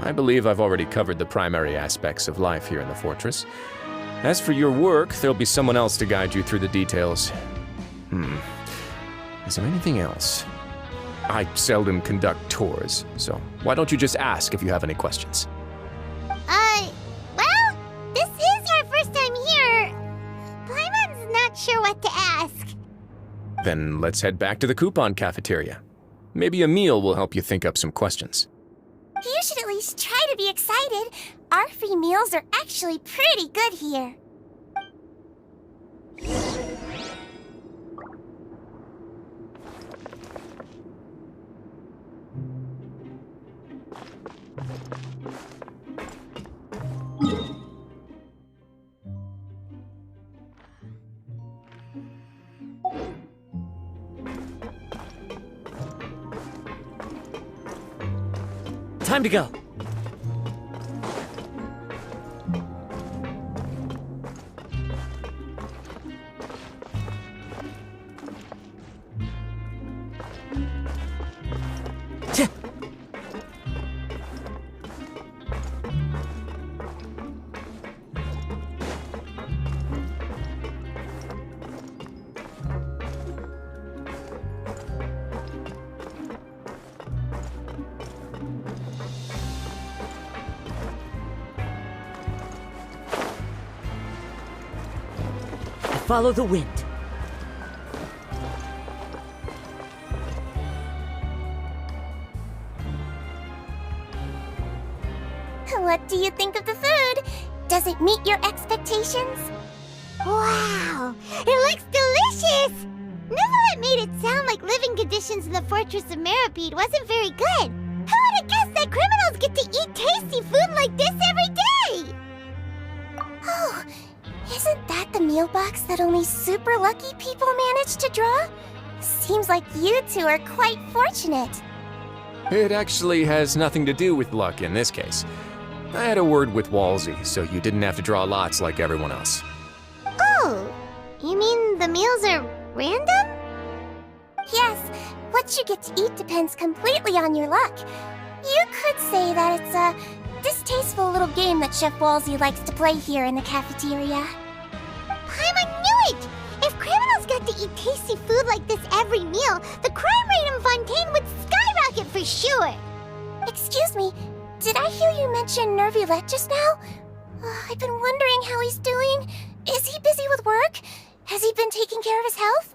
I believe I've already covered the primary aspects of life here in the fortress. As for your work, there'll be someone else to guide you through the details. Is there anything else? I seldom conduct tours, so why don't you just ask if you have any questions? Well, this is our first time here. Paimon's not sure what to ask. Then let's head back to the coupon cafeteria. Maybe a meal will help you think up some questions. You should at least try to be excited. Our free meals are actually pretty good here. Time to go. Follow the wind. What do you think of the food? Does it meet your expectations? Wow, it looks delicious! Neverlet made it sound like living conditions in the Fortress of Merapede wasn't very good. Who would have guessed that criminals get to eat tasty food like this every day? Oh, isn't that the meal box that only super lucky people manage to draw? Seems like you two are quite fortunate. It actually has nothing to do with luck in this case. I had a word with Wolsey, so you didn't have to draw lots like everyone else. Oh, you mean the meals are random? Yes, what you get to eat depends completely on your luck. You could say that it's a distasteful little game that Chef Wolsey likes to play here in the cafeteria. Paimon knew it! If criminals got to eat tasty food like this every meal, the crime rate in Fontaine would skyrocket for sure! Excuse me, did I hear you mention Nervulette just now? I've been wondering how he's doing. Is he busy with work? Has he been taking care of his health?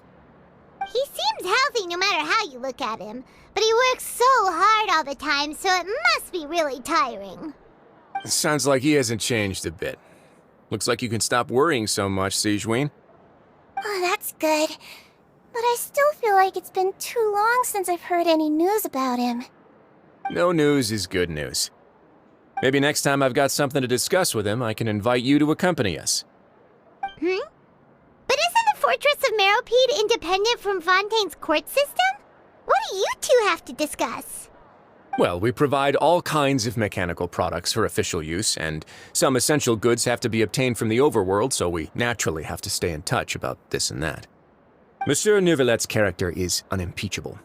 He seems healthy no matter how you look at him, but he works so hard all the time, so it must be really tiring. Sounds like he hasn't changed a bit. Looks like you can stop worrying so much, Sigewinne. Oh, that's good. But I still feel like it's been too long since I've heard any news about him. No news is good news. Maybe next time I've got something to discuss with him, I can invite you to accompany us. But isn't the Fortress of Meropede independent from Fontaine's court system? What do you two have to discuss? Well, we provide all kinds of mechanical products for official use, and some essential goods have to be obtained from the overworld, so we naturally have to stay in touch about this and that. Monsieur Nervulet's character is unimpeachable.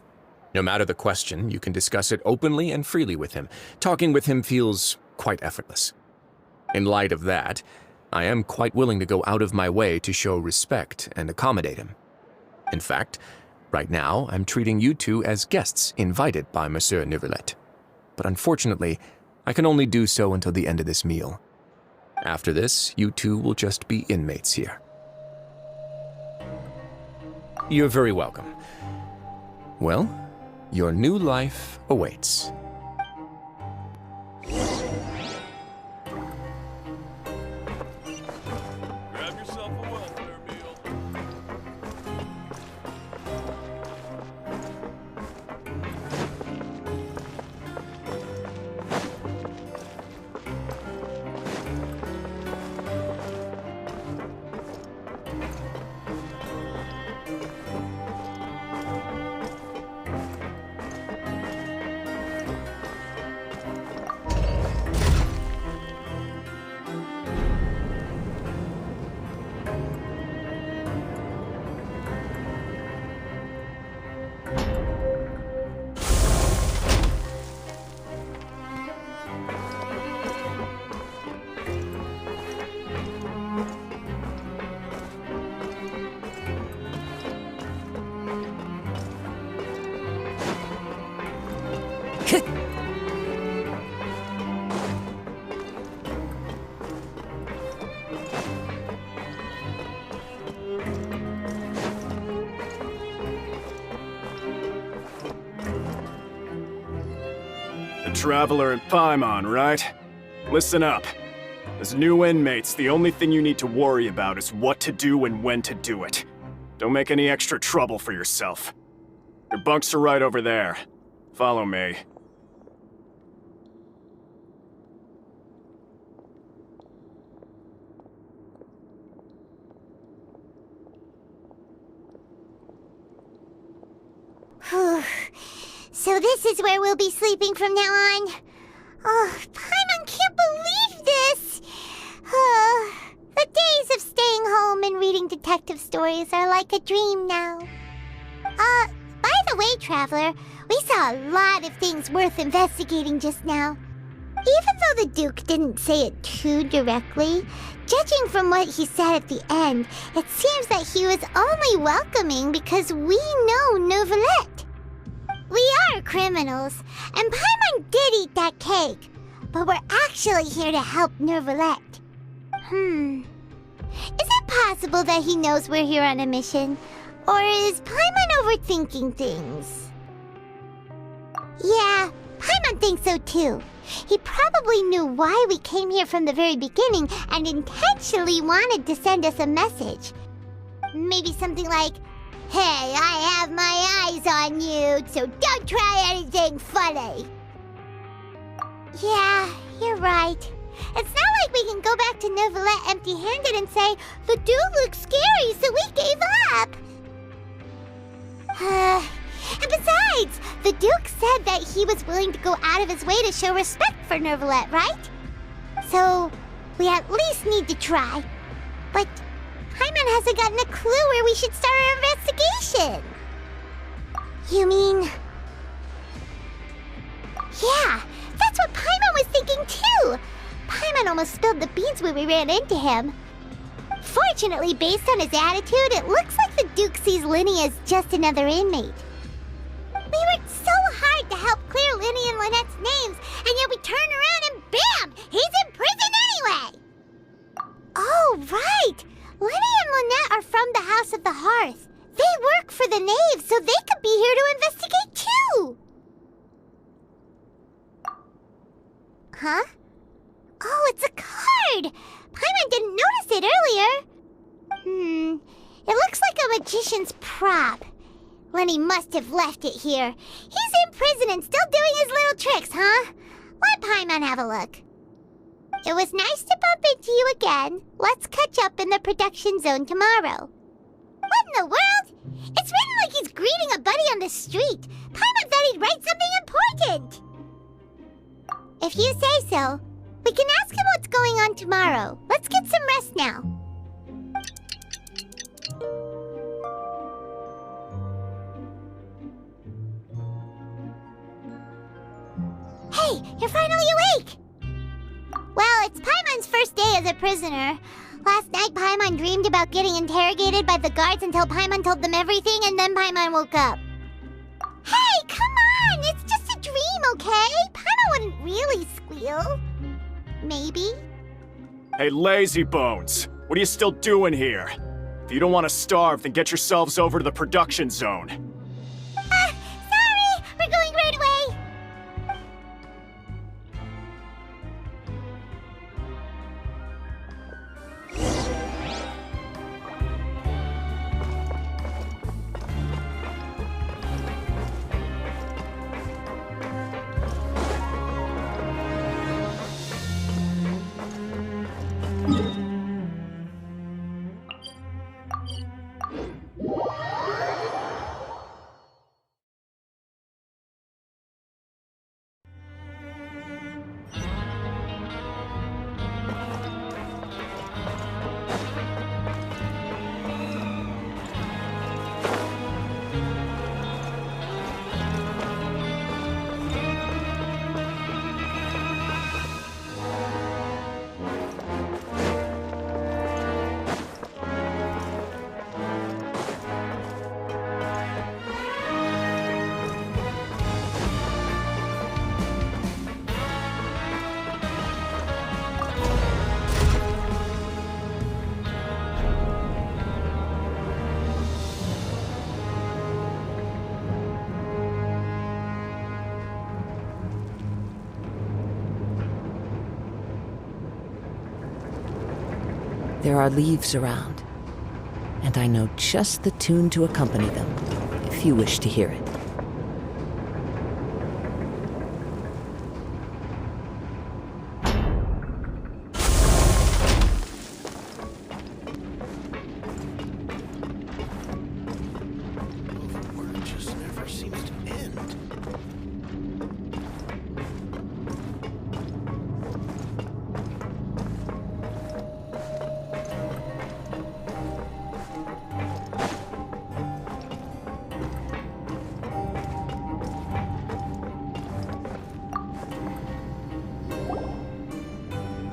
No matter the question, you can discuss it openly and freely with him. Talking with him feels quite effortless. In light of that, I am quite willing to go out of my way to show respect and accommodate him. In fact, right now, I'm treating you two as guests invited by Monsieur Nervulet. But unfortunately, I can only do so until the end of this meal. After this, you two will just be inmates here. You're very welcome. Well, your new life awaits. Grab yourself a welfare meal. Traveler in Paimon, right? Listen up. As new inmates, the only thing you need to worry about is what to do and when to do it. Don't make any extra trouble for yourself. Your bunks are right over there. Follow me. So this is where we'll be sleeping from now on. Oh, Paimon can't believe this! The days of staying home and reading detective stories are like a dream now. By the way, Traveler, we saw a lot of things worth investigating just now. Even though the Duke didn't say it too directly, judging from what he said at the end, it seems that he was only welcoming because we know Neuvillette. We are criminals, and Paimon did eat that cake, but we're actually here to help Neuvillette. Is it possible that he knows we're here on a mission? Or is Paimon overthinking things? Yeah, Paimon thinks so too. He probably knew why we came here from the very beginning and intentionally wanted to send us a message. Maybe something like, "Hey, I have my eyes on you, so don't try anything funny." Yeah, you're right. It's not like we can go back to Neuvillette empty-handed and say, "The dude looks scary, so we gave up." And besides, the Duke said that he was willing to go out of his way to show respect for Neuvillette, right? So, we at least need to try. But Paimon hasn't gotten a clue where we should start our investigation. You mean... Yeah, that's what Paimon was thinking too! Paimon almost spilled the beans when we ran into him. Fortunately, based on his attitude, it looks like the Duke sees Linny as just another inmate. We worked so hard to help clear Linny and Lynette's names, and yet we turn around and bam! He's in prison anyway! Oh, right! Linny and Lynette are from the House of the Hearth. They work for the Knave, so they could be here to investigate too! Huh? Oh, it's a card! Paimon didn't notice it earlier. It looks like a magician's prop. Lenny must have left it here. He's in prison and still doing his little tricks, huh? Let Paimon have a look. It was nice to bump into you again. Let's catch up in the production zone tomorrow. What in the world? It's written like he's greeting a buddy on the street. Paimon thought he'd write something important. If you say so, we can ask him what's going on tomorrow. Let's get some rest now. Hey, you're finally awake! Well, it's Paimon's first day as a prisoner. Last night, Paimon dreamed about getting interrogated by the guards until Paimon told them everything, and then Paimon woke up. Hey, come on! It's just a dream, okay? Paimon wouldn't really squeal. Maybe. Hey, lazy bones! What are you still doing here? If you don't want to starve, then get yourselves over to the production zone. Sorry! We're going right away! There are leaves around, and I know just the tune to accompany them, if you wish to hear it.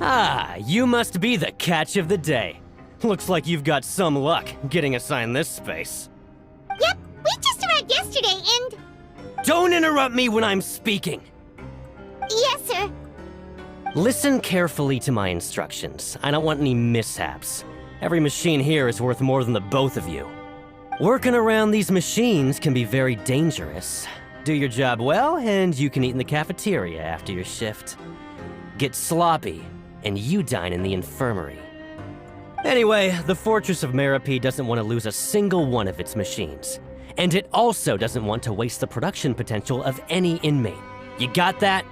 Ah, you must be the catch of the day. Looks like you've got some luck getting assigned this space. Yep, we just arrived yesterday and... Don't interrupt me when I'm speaking! Yes, sir. Listen carefully to my instructions. I don't want any mishaps. Every machine here is worth more than the both of you. Working around these machines can be very dangerous. Do your job well, and you can eat in the cafeteria after your shift. Get sloppy, and you dine in the infirmary. Anyway, the Fortress of Merope doesn't want to lose a single one of its machines. And it also doesn't want to waste the production potential of any inmate. You got that?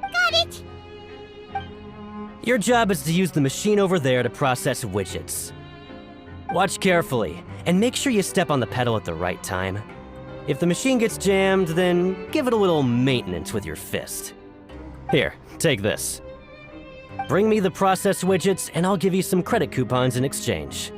Got it! Your job is to use the machine over there to process widgets. Watch carefully, and make sure you step on the pedal at the right time. If the machine gets jammed, then give it a little maintenance with your fist. Here, take this. Bring me the processed widgets, and I'll give you some credit coupons in exchange.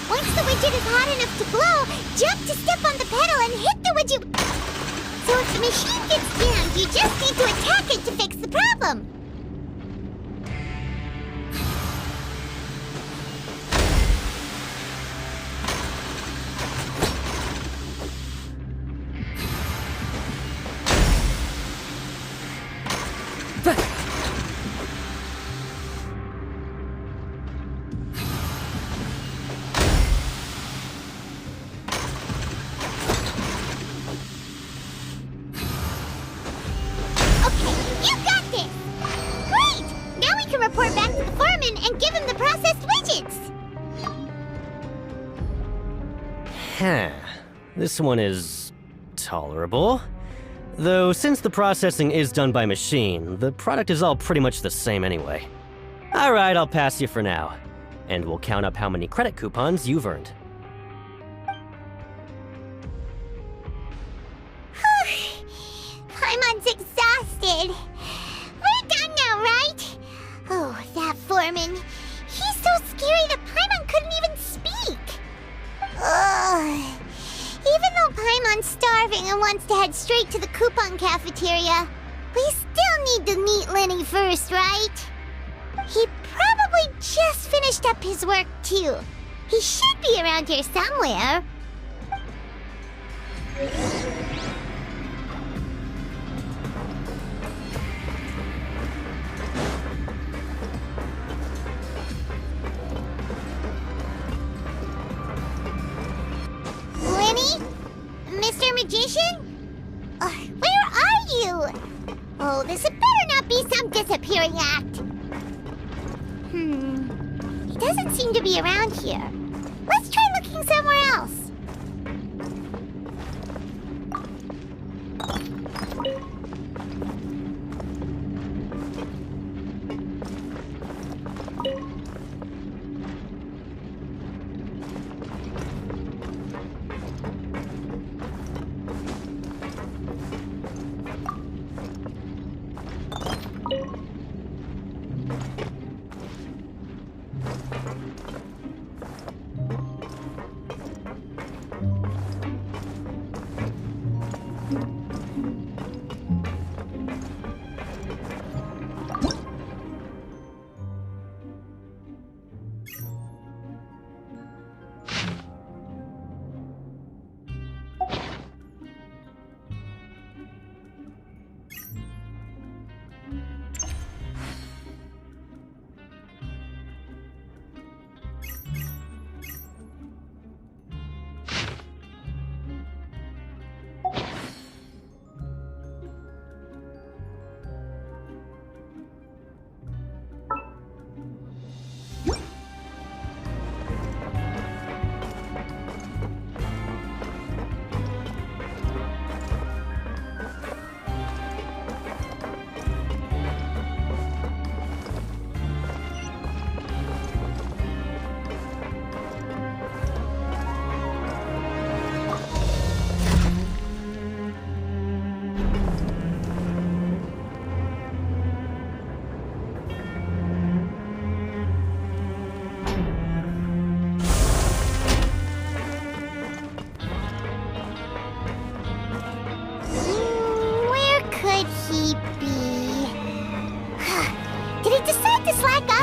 Once the widget is hot enough to glow, jump to step on the pedal and hit the widget. So if the machine gets jammed, you just need to attack it to fix the problem. Report back to the foreman and give him the processed widgets! Huh. This one is tolerable. Though since the processing is done by machine, the product is all pretty much the same anyway. Alright, I'll pass you for now. And we'll count up how many credit coupons you've earned. Paimon's exhausted. straight to the coupon cafeteria. We still need to meet Lenny first, right? He probably just finished up his work, too. He should be around here somewhere. Lenny? Mr. Magician? Where are you? Oh, this had better not be some disappearing act. He doesn't seem to be around here. Let's try looking somewhere else.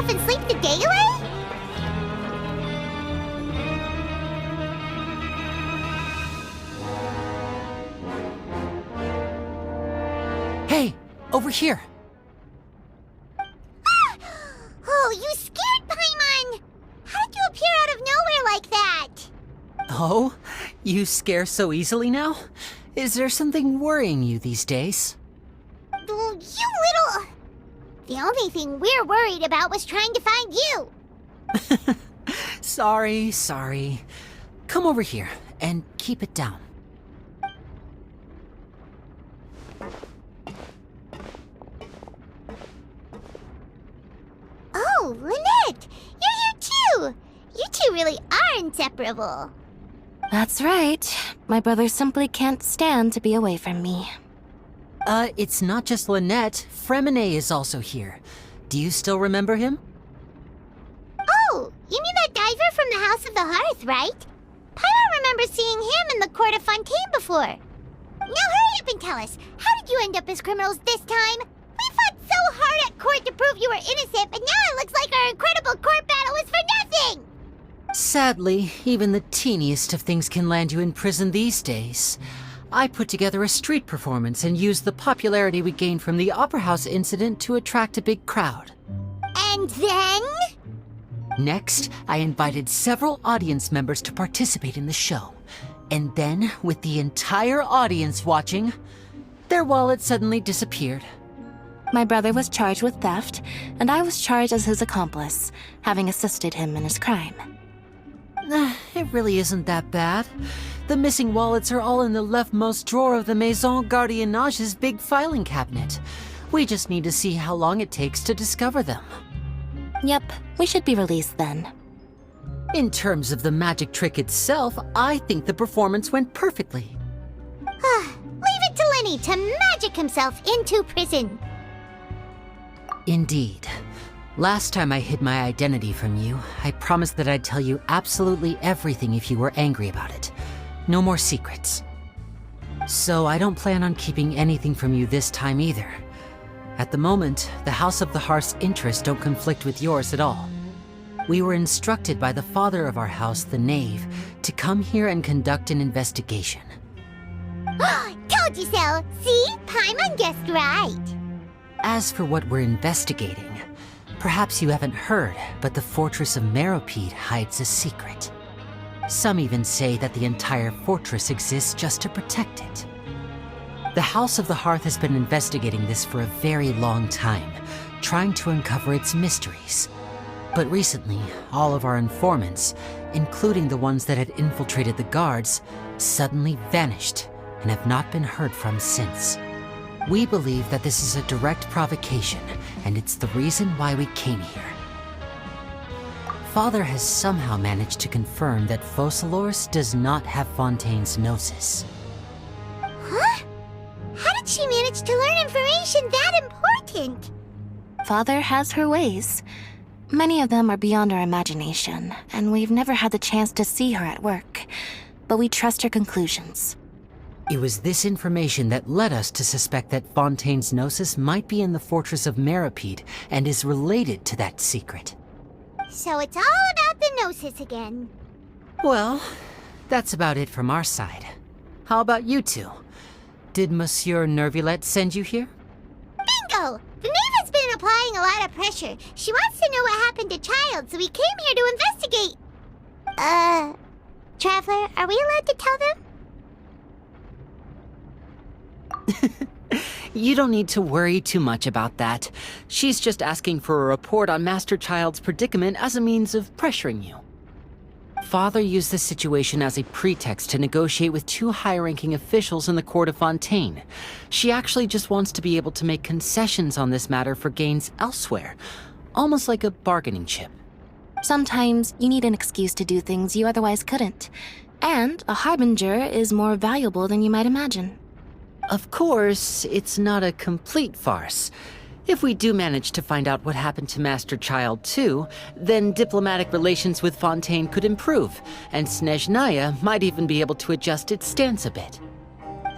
And sleep the day away? Hey, over here. Ah! Oh, you scared Paimon! How did you appear out of nowhere like that? Oh, you scare so easily now? Is there something worrying you these days? Oh, you little... The only thing we're worried about was trying to find you. Sorry. Come over here and keep it down. Oh, Lynette! You're here too! You two really are inseparable. That's right. My brother simply can't stand to be away from me. It's not just Lynette. Fremine is also here. Do you still remember him? Oh, you mean that diver from the House of the Hearth, right? Pyro remembers seeing him in the Court of Fontaine before. Now hurry up and tell us, how did you end up as criminals this time? We fought so hard at court to prove you were innocent, but now it looks like our incredible court battle was for nothing! Sadly, even the teeniest of things can land you in prison these days. I put together a street performance and used the popularity we gained from the Opera House incident to attract a big crowd. And then? Next, I invited several audience members to participate in the show. And then, with the entire audience watching, their wallet suddenly disappeared. My brother was charged with theft, and I was charged as his accomplice, having assisted him in his crime. It really isn't that bad. The missing wallets are all in the leftmost drawer of the Maison Gardiennage's big filing cabinet. We just need to see how long it takes to discover them. Yep, we should be released then. In terms of the magic trick itself, I think the performance went perfectly. Leave it to Lenny to magic himself into prison. Indeed. Last time I hid my identity from you, I promised that I'd tell you absolutely everything if you were angry about it. No more secrets. So I don't plan on keeping anything from you this time either. At the moment, the House of the Hearth's interests don't conflict with yours at all. We were instructed by the father of our house, the Knave, to come here and conduct an investigation. Told you so! See? Paimon guessed right! As for what we're investigating, perhaps you haven't heard, but the fortress of Meropide hides a secret. Some even say that the entire fortress exists just to protect it. The House of the Hearth has been investigating this for a very long time, trying to uncover its mysteries. But recently, all of our informants, including the ones that had infiltrated the guards, suddenly vanished and have not been heard from since. We believe that this is a direct provocation, and it's the reason why we came here. Father has somehow managed to confirm that Focalors does not have Fontaine's Gnosis. Huh? How did she manage to learn information that important? Father has her ways. Many of them are beyond our imagination, and we've never had the chance to see her at work. But we trust her conclusions. It was this information that led us to suspect that Fontaine's Gnosis might be in the fortress of Meropide and is related to that secret. So it's all about the Gnosis again. Well, that's about it from our side. How about you two? Did Monsieur Nervulette send you here? Bingo! The Knave has been applying a lot of pressure. She wants to know what happened to Child, so we came here to investigate. Traveler, are we allowed to tell them? You don't need to worry too much about that. She's just asking for a report on Master Child's predicament as a means of pressuring you. Father used this situation as a pretext to negotiate with two high-ranking officials in the court of Fontaine. She actually just wants to be able to make concessions on this matter for gains elsewhere, almost like a bargaining chip. Sometimes you need an excuse to do things you otherwise couldn't. And a harbinger is more valuable than you might imagine. Of course, it's not a complete farce. If we do manage to find out what happened to Master Child too, then diplomatic relations with Fontaine could improve, and Snezhnaya might even be able to adjust its stance a bit.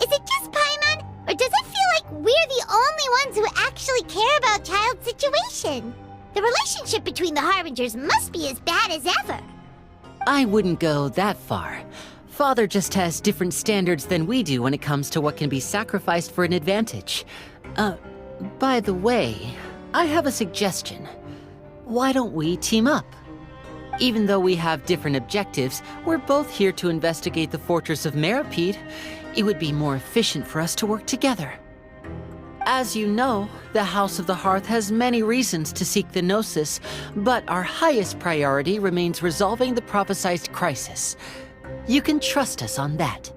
Is it just Paimon, or does it feel like we're the only ones who actually care about Child's situation? The relationship between the Harbingers must be as bad as ever. I wouldn't go that far. Father just has different standards than we do when it comes to what can be sacrificed for an advantage. By the way, I have a suggestion. Why don't we team up? Even though we have different objectives, we're both here to investigate the fortress of Meropide. It would be more efficient for us to work together. As you know, the House of the Hearth has many reasons to seek the Gnosis, but our highest priority remains resolving the prophesized crisis. You can trust us on that.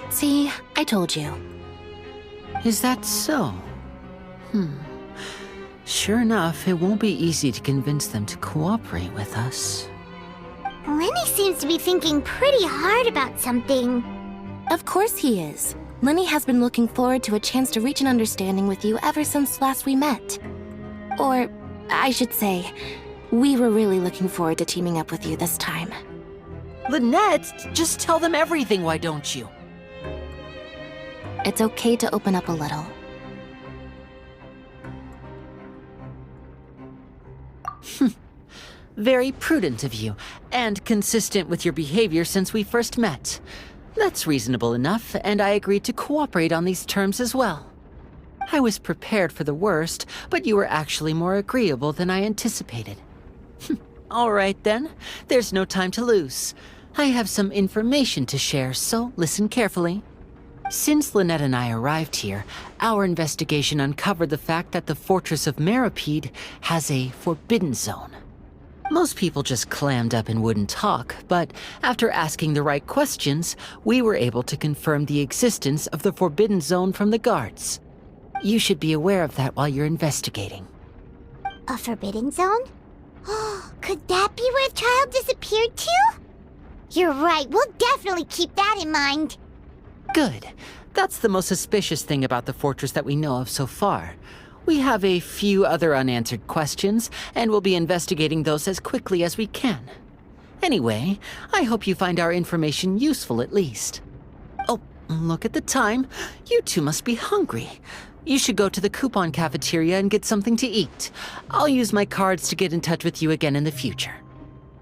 See, I told you. Is that so? Sure enough, it won't be easy to convince them to cooperate with us. Lenny seems to be thinking pretty hard about something. Of course he is. Lenny has been looking forward to a chance to reach an understanding with you ever since last we met. Or, I should say, we were really looking forward to teaming up with you this time. Lynette, just tell them everything, why don't you? It's okay to open up a little. Very prudent of you, and consistent with your behavior since we first met. That's reasonable enough, and I agreed to cooperate on these terms as well. I was prepared for the worst, but you were actually more agreeable than I anticipated. All right then, there's no time to lose. I have some information to share, so listen carefully. Since Lynette and I arrived here, our investigation uncovered the fact that the Fortress of Meropide has a forbidden zone. Most people just clammed up and wouldn't talk, but after asking the right questions, we were able to confirm the existence of the forbidden zone from the guards. You should be aware of that while you're investigating. A forbidden zone? Could that be where Child disappeared to? You're right, we'll definitely keep that in mind. Good. That's the most suspicious thing about the fortress that we know of so far. We have a few other unanswered questions, and we'll be investigating those as quickly as we can. Anyway, I hope you find our information useful at least. Oh, look at the time. You two must be hungry. You should go to the coupon cafeteria and get something to eat. I'll use my cards to get in touch with you again in the future.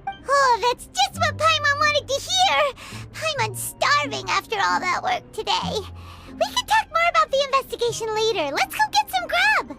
Oh, that's just what Paimon wanted to hear! Paimon's starving after all that work today. We can talk more about the investigation later. Let's go get some grub!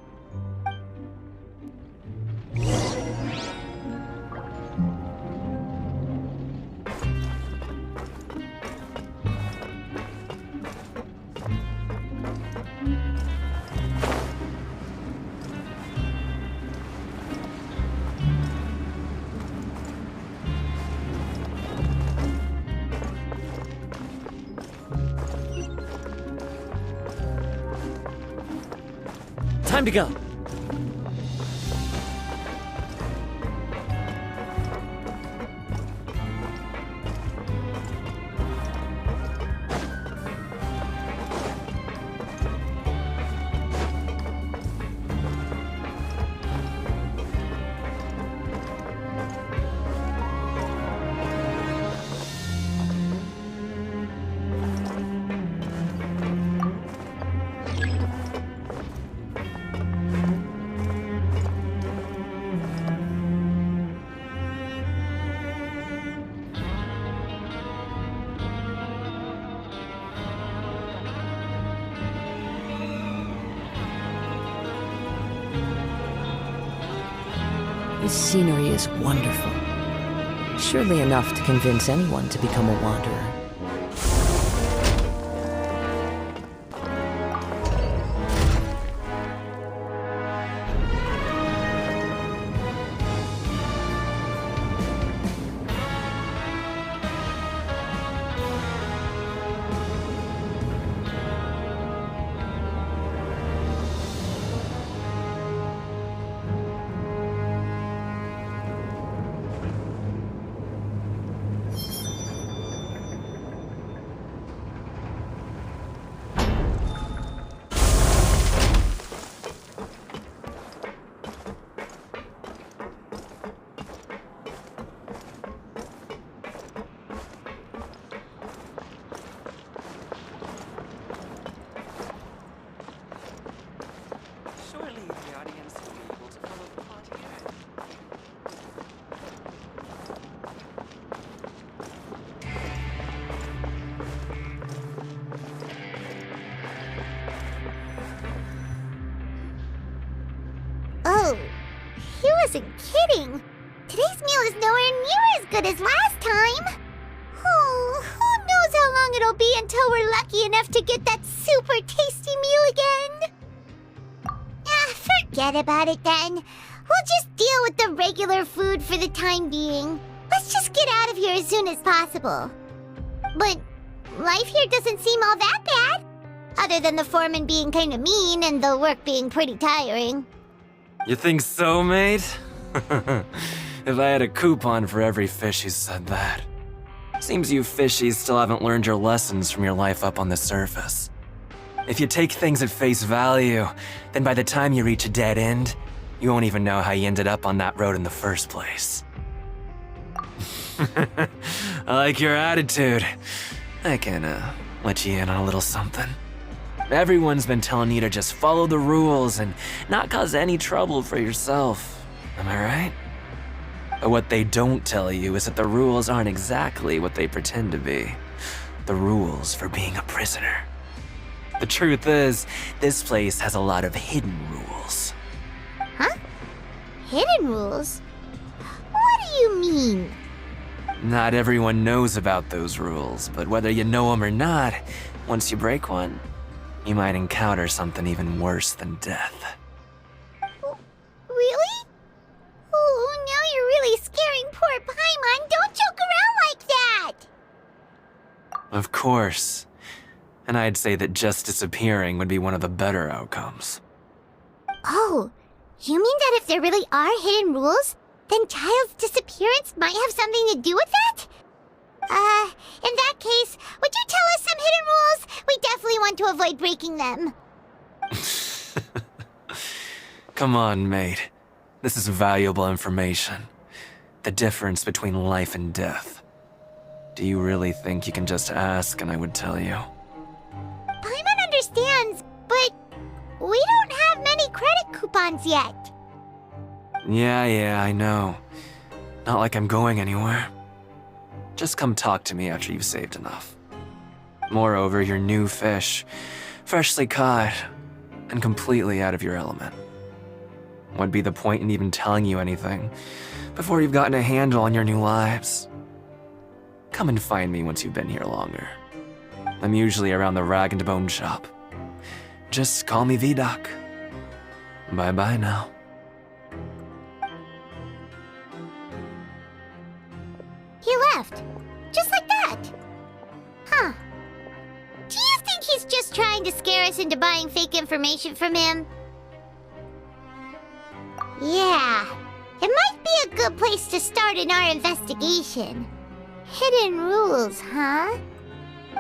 Time to go. This scenery is wonderful. Surely enough to convince anyone to become a wanderer. Oh, he wasn't kidding. Today's meal is nowhere near as good as last time. Oh, who knows how long it'll be until we're lucky enough to get that super tasty meal again. Forget about it then. We'll just deal with the regular food for the time being. Let's just get out of here as soon as possible. But life here doesn't seem all that bad. Other than the foreman being kinda mean and the work being pretty tiring. You think so, mate? If I had a coupon for every fish who said that. Seems you fishies still haven't learned your lessons from your life up on the surface. If you take things at face value, then by the time you reach a dead end, you won't even know how you ended up on that road in the first place. I like your attitude. I can, let you in on a little something. Everyone's been telling you to just follow the rules and not cause any trouble for yourself. Am I right? But what they don't tell you is that the rules aren't exactly what they pretend to be. The rules for being a prisoner. The truth is, this place has a lot of hidden rules. Huh? Hidden rules? What do you mean? Not everyone knows about those rules, but whether you know them or not, once you break one, you might encounter something even worse than death. Really? Oh, now you're really scaring poor Paimon. Don't joke around like that! Of course. And I'd say that just disappearing would be one of the better outcomes. Oh, you mean that if there really are hidden rules, then Child's disappearance might have something to do with that? In that case, would you tell us some hidden rules? We definitely want to avoid breaking them. Come on, mate. This is valuable information. The difference between life and death. Do you really think you can just ask and I would tell you? Paimon understands, but we don't have many credit coupons yet. Yeah, I know. Not like I'm going anywhere. Just come talk to me after you've saved enough. Moreover, you're new fish, freshly caught, and completely out of your element. What'd be the point in even telling you anything before you've gotten a handle on your new lives? Come and find me once you've been here longer. I'm usually around the rag and bone shop. Just call me Vidoc. Bye-bye now. He left. Just like that. Huh. Do you think he's just trying to scare us into buying fake information from him? Yeah. It might be a good place to start in our investigation. Hidden rules, huh?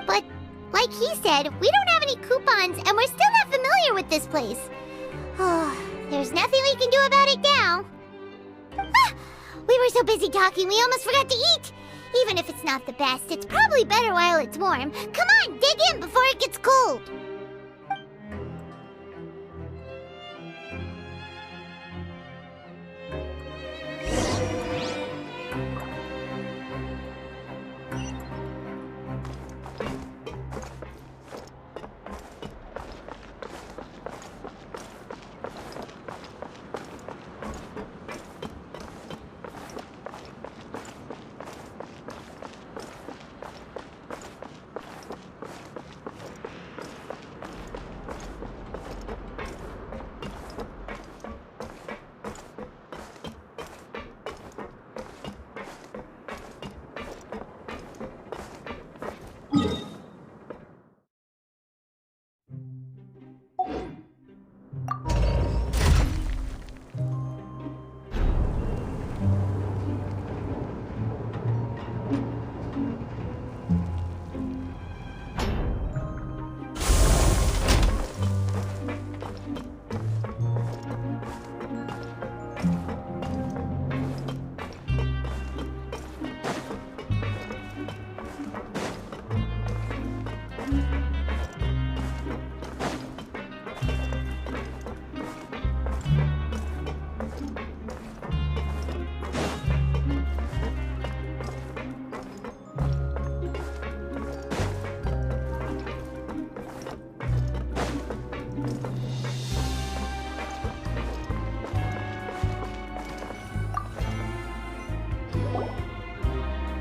But, like he said, we don't have any coupons and we're still not familiar with this place. Oh, there's nothing we can do about it now. Ah, we were so busy talking we almost forgot to eat. Even if it's not the best, it's probably better while it's warm. Come on, dig in before it gets cold.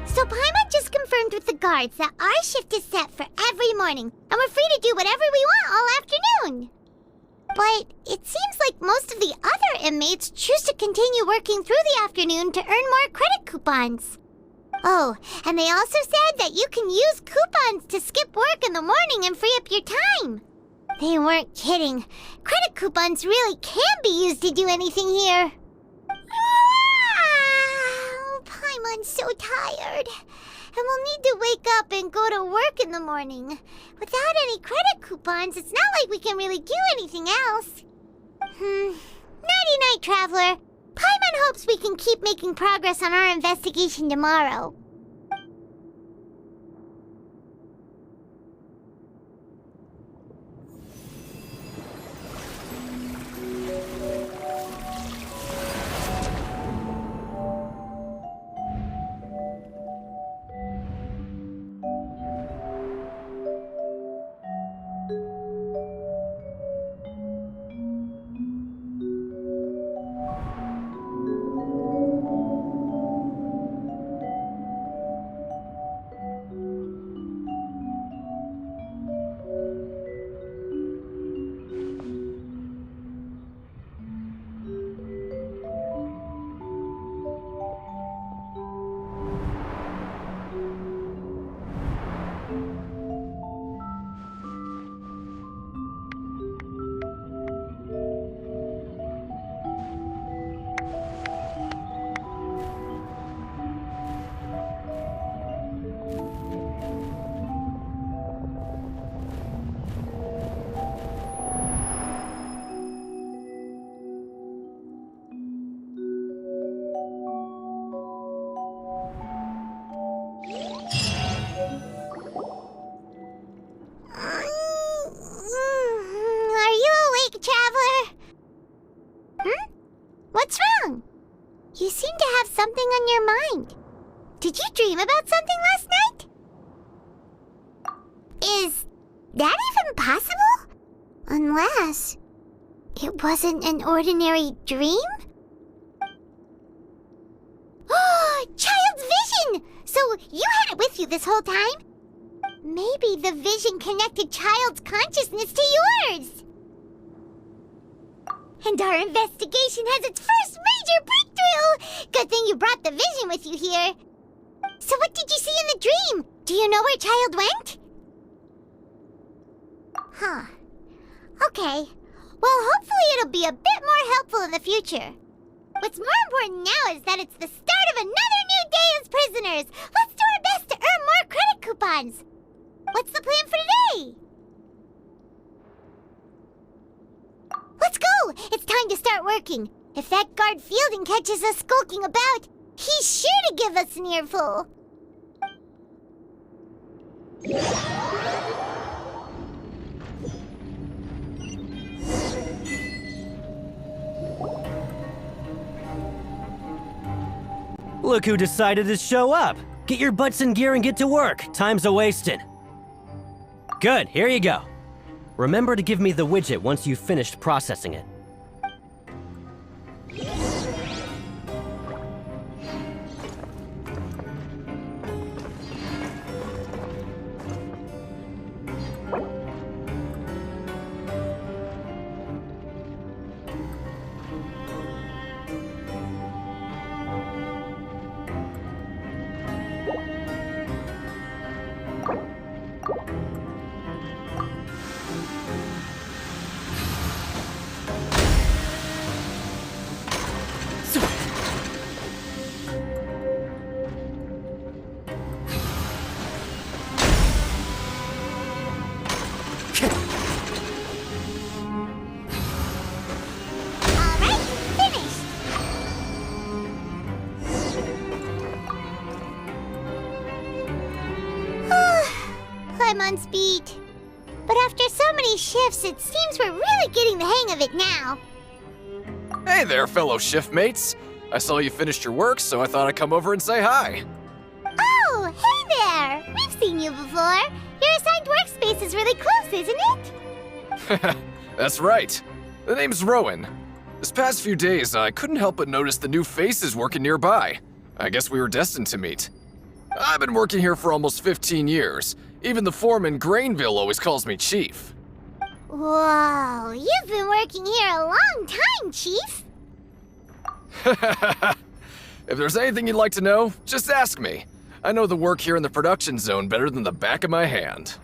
So Paimon just confirmed with the guards that our shift is set for every morning, and we're free to do whatever we want all afternoon. But it seems like most of the other inmates choose to continue working through the afternoon to earn more credit coupons. Oh, and they also said that you can use coupons to skip work in the morning and free up your time. They weren't kidding. Credit coupons really can be used to do anything here. Paimon's so tired. And we'll need to wake up and go to work in the morning. Without any credit coupons, it's not like we can really do anything else. Nighty-night, Traveler. Paimon hopes we can keep making progress on our investigation tomorrow. What's wrong? You seem to have something on your mind. Did you dream about something last night? Is that even possible? Unless it wasn't an ordinary dream? Oh, child's vision! So you had it with you this whole time? Maybe the vision connected child's consciousness to yours. And our investigation has its first major breakthrough! Good thing you brought the vision with you here. So what did you see in the dream? Do you know where child went? Huh. Okay. Well, hopefully it'll be a bit more helpful in the future. What's more important now is that it's the start of another new day as prisoners. Let's do our best to earn more credit coupons. What's the plan for today? Let's go! It's time to start working. If that guard Fielding catches us skulking about, he's sure to give us an earful. Look who decided to show up. Get your butts in gear and get to work. Time's a-wasting. Good, here you go. Remember to give me the widget once you've finished processing it. I'm on speed. But after so many shifts, it seems we're really getting the hang of it now. Hey there, fellow shiftmates. I saw you finished your work, so I thought I'd come over and say hi. Oh, hey there! We've seen you before. Your assigned workspace is really close, isn't it? That's right. The name's Rowan. This past few days, I couldn't help but notice the new faces working nearby. I guess we were destined to meet. I've been working here for almost 15 years. Even the foreman, Grainville, always calls me Chief. Whoa, you've been working here a long time, Chief. If there's anything you'd like to know, just ask me. I know the work here in the production zone better than the back of my hand.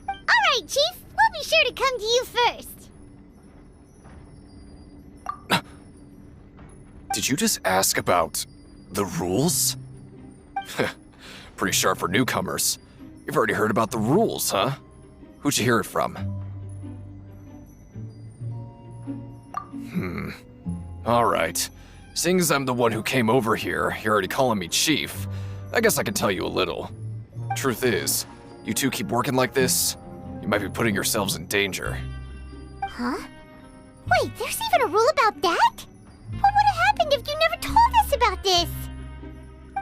All right, Chief. We'll be sure to come to you first. Did you just ask about the rules? Pretty sharp for newcomers. You've already heard about the rules, huh? Who'd you hear it from? All right. Seeing as I'm the one who came over here, you're already calling me Chief. I guess I can tell you a little. Truth is, you two keep working like this, you might be putting yourselves in danger. Huh? Wait, there's even a rule about that? What would have happened if you never told us about this?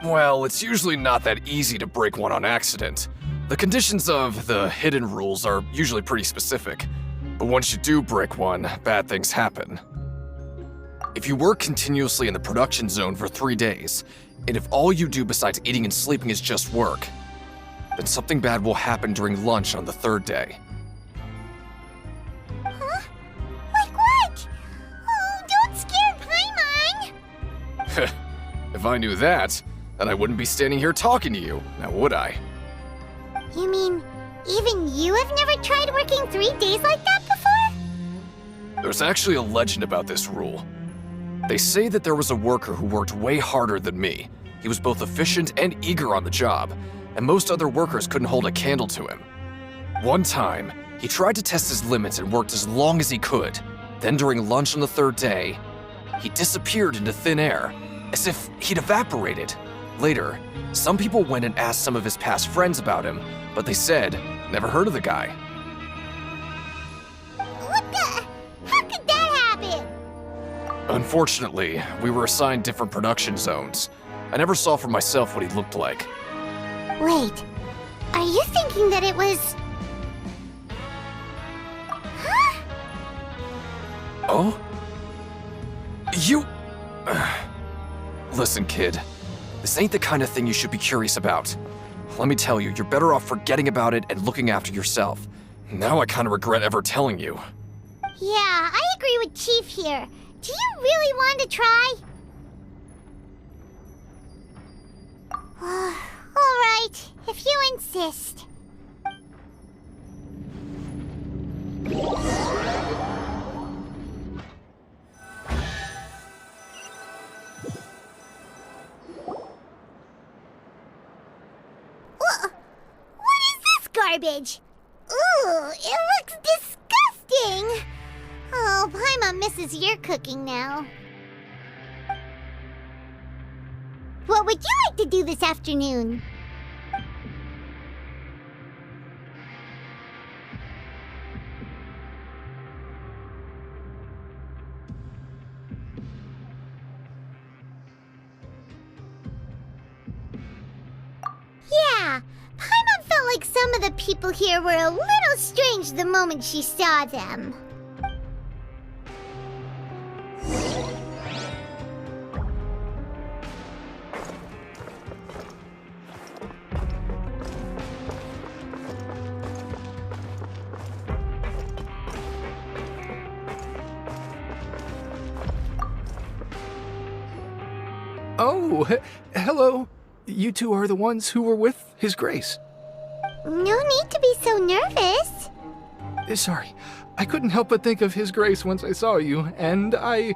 Well, it's usually not that easy to break one on accident. The conditions of the hidden rules are usually pretty specific, but once you do break one, bad things happen. If you work continuously in the production zone for 3 days, and if all you do besides eating and sleeping is just work, then something bad will happen during lunch on the 3rd day. Huh? Like what? Oh, don't scare Paimon! If I knew that, then I wouldn't be standing here talking to you, now would I? You mean, even you have never tried working 3 days like that before? There's actually a legend about this rule. They say that there was a worker who worked way harder than me. He was both efficient and eager on the job, and most other workers couldn't hold a candle to him. One time, he tried to test his limits and worked as long as he could. Then during lunch on the 3rd day, he disappeared into thin air, as if he'd evaporated. Later, some people went and asked some of his past friends about him, but they said, never heard of the guy. What the? How could that happen? Unfortunately, we were assigned different production zones. I never saw for myself what he looked like. Wait, are you thinking that it was... Huh? Oh? You... Listen, kid. This ain't the kind of thing you should be curious about. Let me tell you, you're better off forgetting about it and looking after yourself. Now I kind of regret ever telling you. Yeah, I agree with Chief here. Do you really want to try? Alright, if you insist. What is this garbage? Ooh, it looks disgusting! Oh, Paimon misses your cooking now. What would you like to do this afternoon? Yeah, Paimon felt like some of the people here were a little strange the moment she saw them. Oh, hello. You two are the ones who were with His Grace. No need to be so nervous. Sorry, I couldn't help but think of His Grace once I saw you, and I...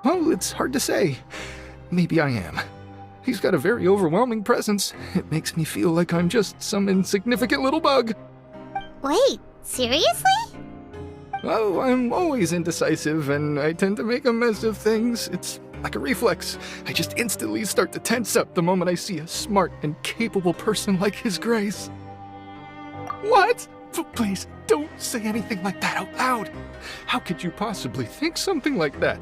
Well, it's hard to say. Maybe I am. He's got a very overwhelming presence. It makes me feel like I'm just some insignificant little bug. Wait, seriously? Oh, I'm always indecisive, and I tend to make a mess of things. It's like a reflex. I just instantly start to tense up the moment I see a smart and capable person like His Grace. What? Please, don't say anything like that out loud. How could you possibly think something like that?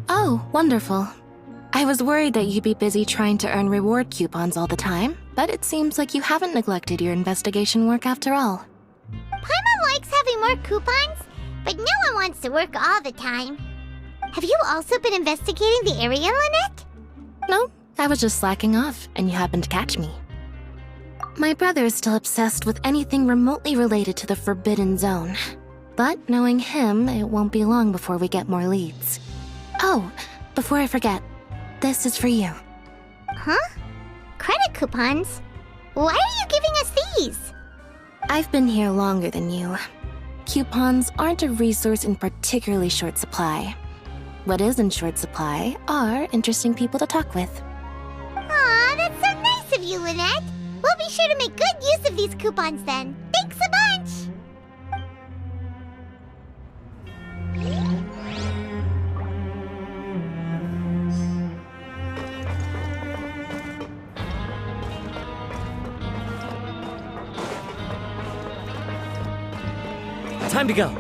Oh, wonderful. I was worried that you'd be busy trying to earn reward coupons all the time, but it seems like you haven't neglected your investigation work after all. Paimon likes having more coupons, but no one wants to work all the time. Have you also been investigating the area, Lynette? No, I was just slacking off, and you happened to catch me. My brother is still obsessed with anything remotely related to the Forbidden Zone. But knowing him, it won't be long before we get more leads. Oh, before I forget, this is for you. Huh? Credit coupons? Why are you giving us these? I've been here longer than you. Coupons aren't a resource in particularly short supply. What is in short supply are interesting people to talk with. Aw, that's so nice of you, Lynette. We'll be sure to make good use of these coupons then. Thanks a bunch! Time to go.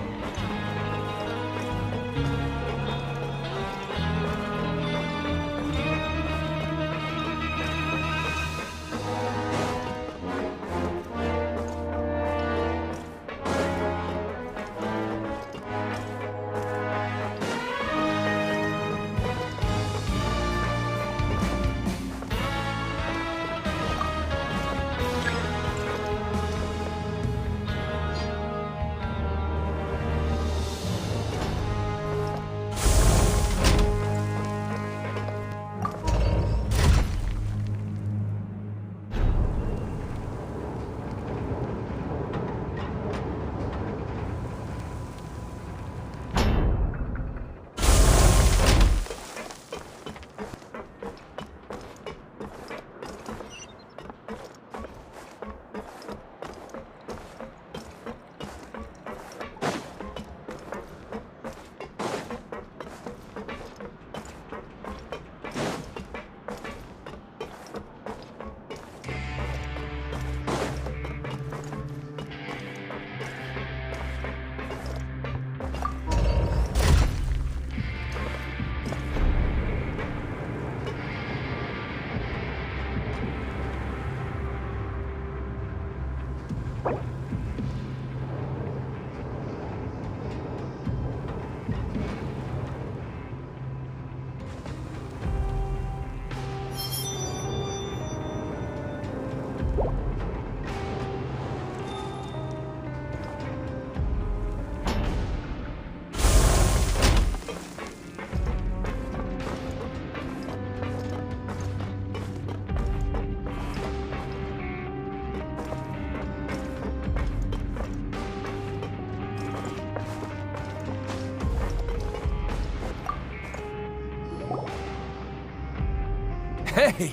Hey,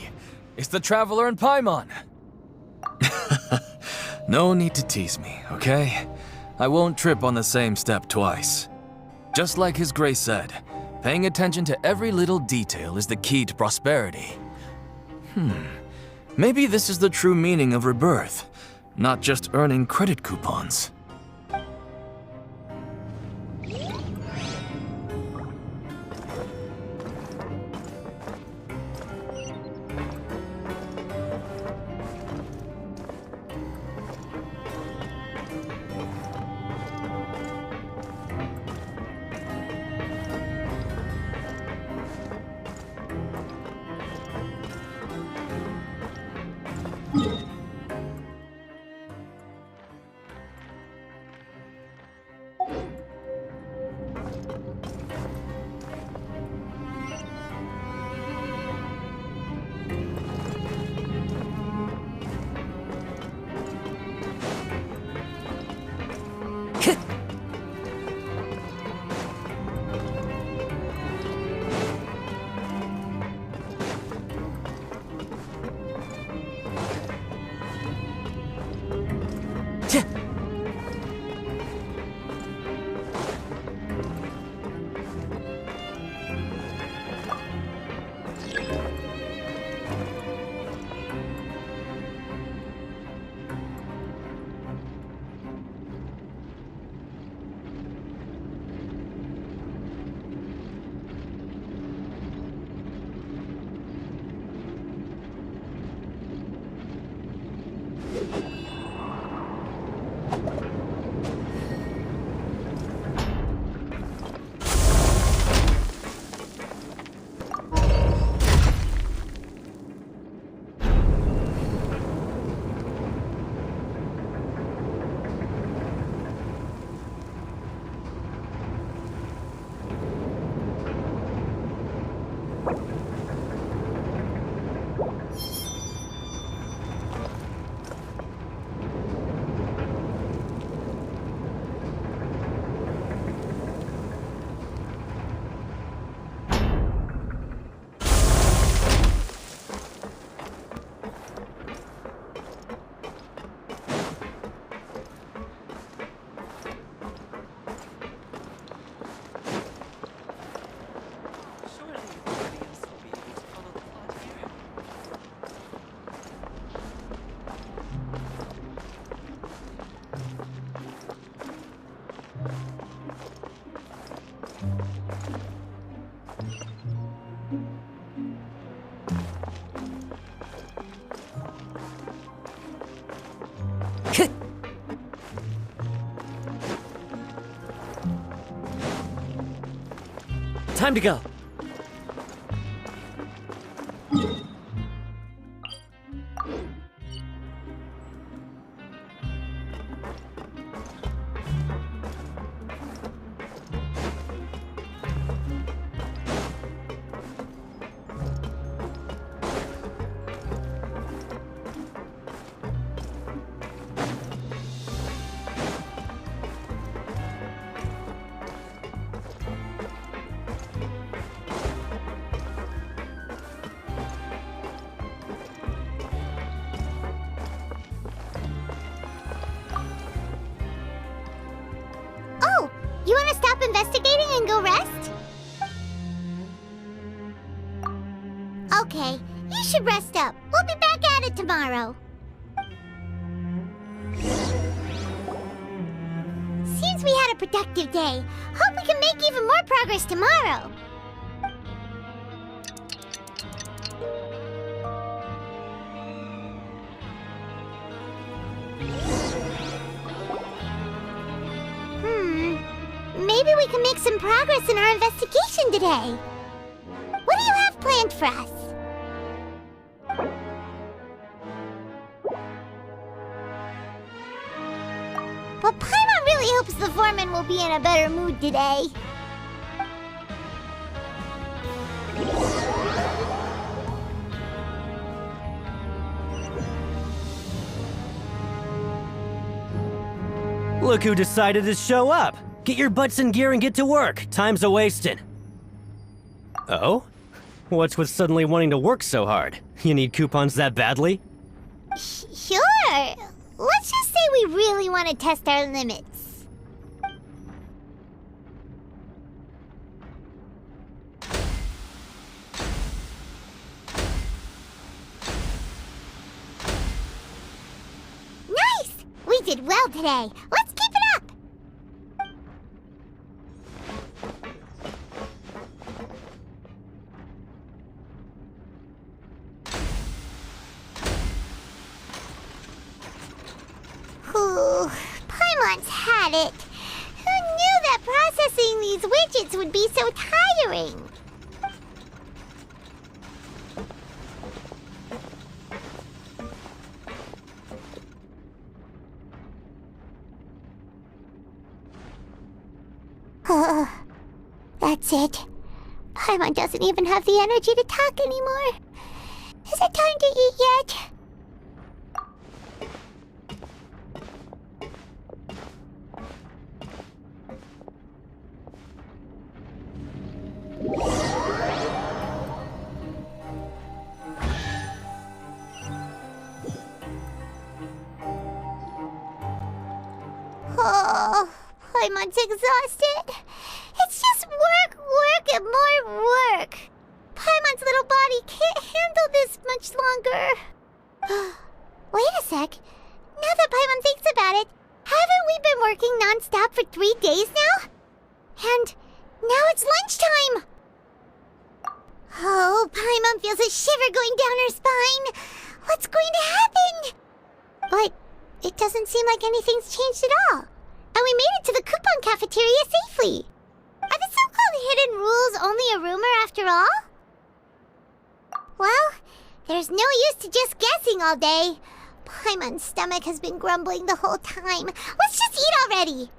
it's the Traveler and Paimon. No need to tease me, okay? I won't trip on the same step twice. Just like His Grace said, paying attention to every little detail is the key to prosperity. Maybe this is the true meaning of rebirth, not just earning credit coupons. time to go. Oh, you want to stop investigating and go rest? Okay, you should rest up. We'll be back at it tomorrow. Seems we had a productive day. Hope we can make even more progress tomorrow. Maybe we can make some progress in our investigation today. What do you have planned for us? Well, Paimon really hopes the foreman will be in a better mood today. Look who decided to show up. Get your butts in gear and get to work. Time's a-wasting. Oh? What's with suddenly wanting to work so hard? You need coupons that badly? Sure. Let's just say we really want to test our limits. Nice! We did well today. Let's keep it up! Ooh, Paimon's had it. Who knew that processing these widgets would be so tiring? That's it. Paimon doesn't even have the energy to talk anymore. Is it time to eat yet? Oh, Paimon's exhausted. It's just work, work, and more work. Paimon's little body can't handle this much longer. Wait a sec. Now that Paimon thinks about it, haven't we been working non-stop for 3 days now? And now it's lunchtime. Oh, Paimon feels a shiver going down her spine. What's going to happen? But it doesn't seem like anything's changed at all. And we made it to the coupon cafeteria safely. Are the so-called hidden rules only a rumor after all? Well, there's no use to just guessing all day. Paimon's stomach has been grumbling the whole time. Let's just eat already.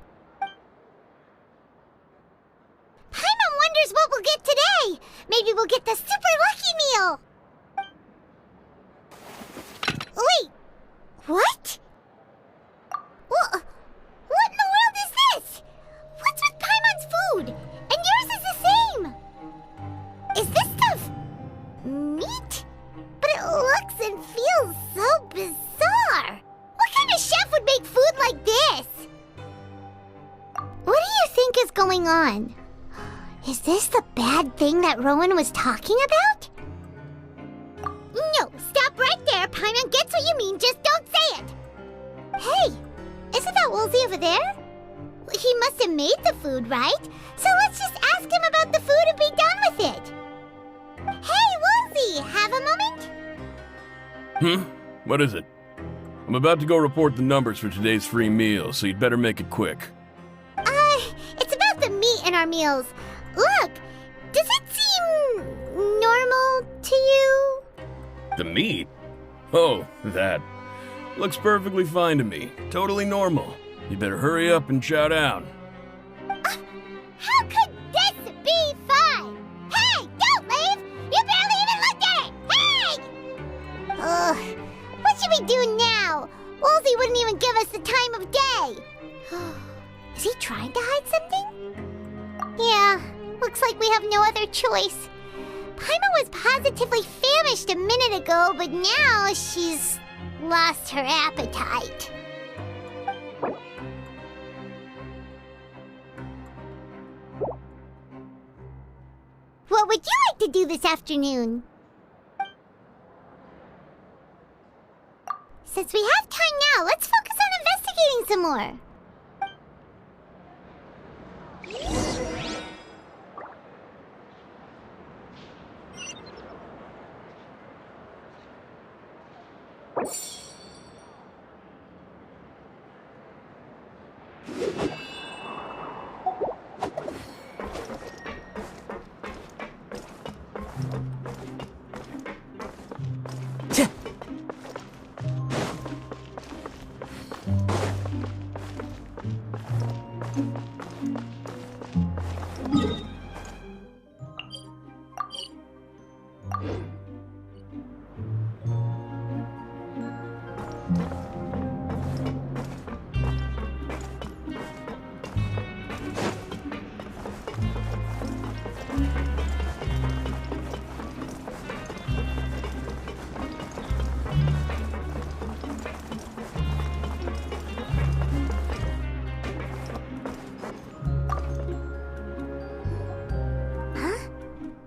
Paimon wonders what we'll get today. Maybe we'll get the super lucky meal. Wait, what? What in the world is this? What's with Paimon's food? And yours is the same. Is this stuff meat? But it looks and feels so bizarre. What kind of chef would make food like this? What do you think is going on? Is this the bad thing that Rowan was talking about? No, stop right there. Paimon gets what you mean, just don't say it. Hey, isn't that Woolsey over there? He must have made the food, right? So let's just ask him about the food and be done with it. Hey, Woolsey, have a moment? What is it? I'm about to go report the numbers for today's free meal, so you'd better make it quick. It's about the meat in our meals. Look, does The meat? Oh, that. Looks perfectly fine to me. Totally normal. You better hurry up and chow down. How could this be fun? Hey, don't leave! You barely even looked at it! Hey! Ugh, what should we do now? Woolsey wouldn't even give us the time of day. Is he trying to hide something? Yeah, looks like we have no other choice. Paimon was positively famished a minute ago, but now she's lost her appetite. What would you like to do this afternoon? Since we have time now, let's focus on investigating some more.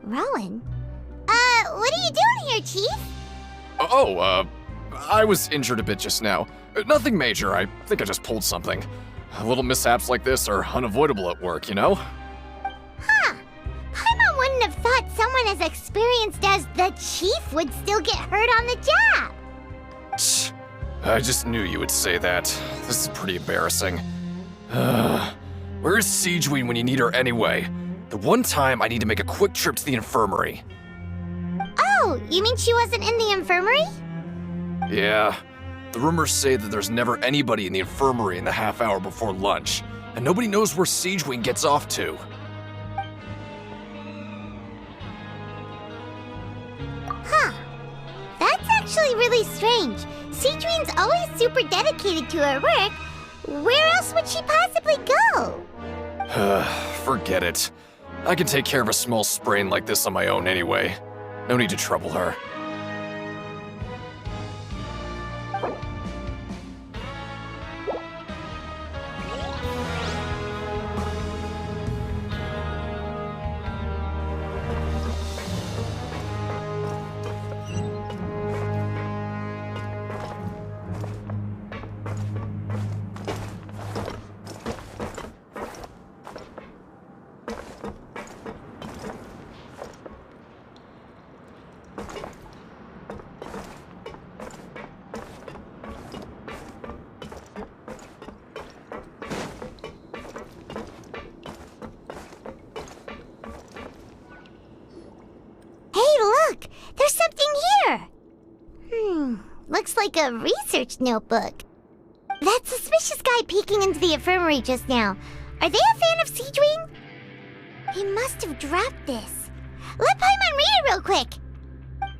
Rowan? What are you doing here, Chief? I was injured a bit just now. Nothing major, I think I just pulled something. Little mishaps like this are unavoidable at work, you know? Huh. Paimon wouldn't have thought someone as experienced as the Chief would still get hurt on the job. Tch, I just knew you would say that. This is pretty embarrassing. Where's Siegeween when you need her anyway? The one time I need to make a quick trip to the infirmary. Oh, you mean she wasn't in the infirmary? Yeah. The rumors say that there's never anybody in the infirmary in the half hour before lunch, and nobody knows where Siegeween gets off to. Huh. That's actually really strange. Siegeween's always super dedicated to her work. Where else would she possibly go? Forget it. I can take care of a small sprain like this on my own anyway. No need to trouble her. There's something here! Looks like a research notebook. That suspicious guy peeking into the infirmary just now. Are they a fan of Siegeween? He must have dropped this. Let Paimon read it real quick!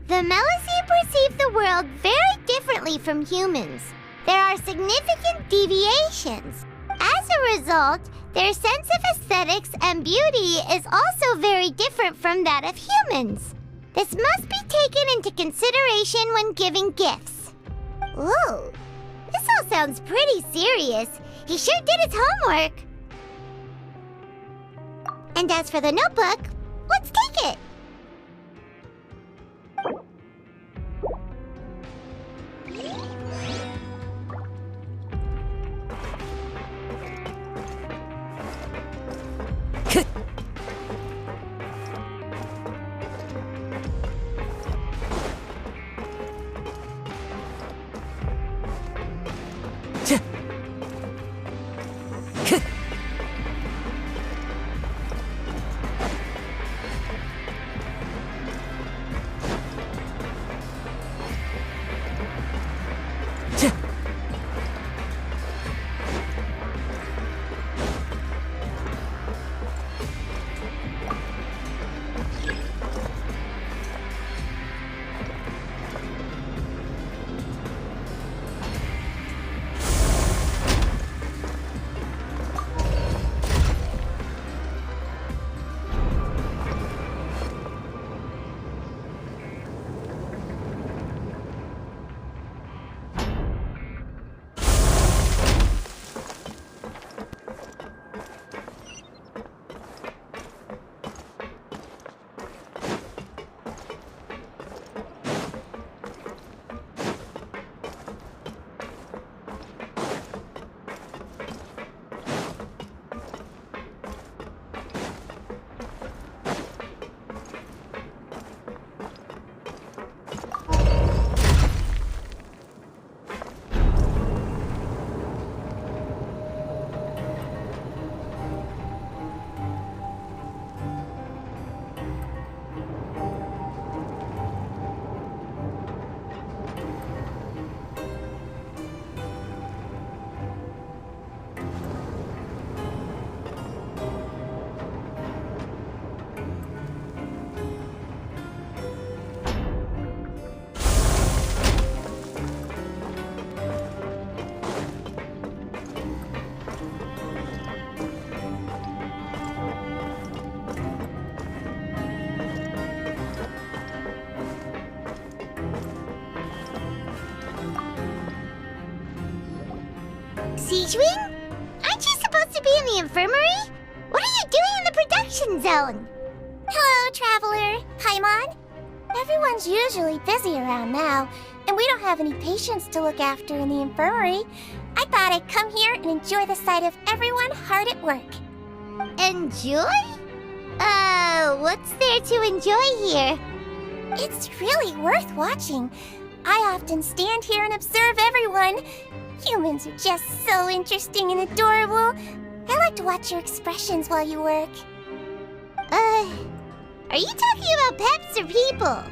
The Melusine perceive the world very differently from humans. There are significant deviations. As a result, their sense of aesthetics and beauty is also very different from that of humans. This must be taken into consideration when giving gifts. Ooh, this all sounds pretty serious. He sure did his homework. And as for the notebook, let's take it. Siege Wing? Aren't you supposed to be in the infirmary? What are you doing in the production zone? Hello, Traveler. Paimon. Everyone's usually busy around now, and we don't have any patients to look after in the infirmary. I thought I'd come here and enjoy the sight of everyone hard at work. Enjoy? What's there to enjoy here? It's really worth watching. I often stand here and observe everyone. Humans are just so interesting and adorable. I like to watch your expressions while you work. Are you talking about pets or people?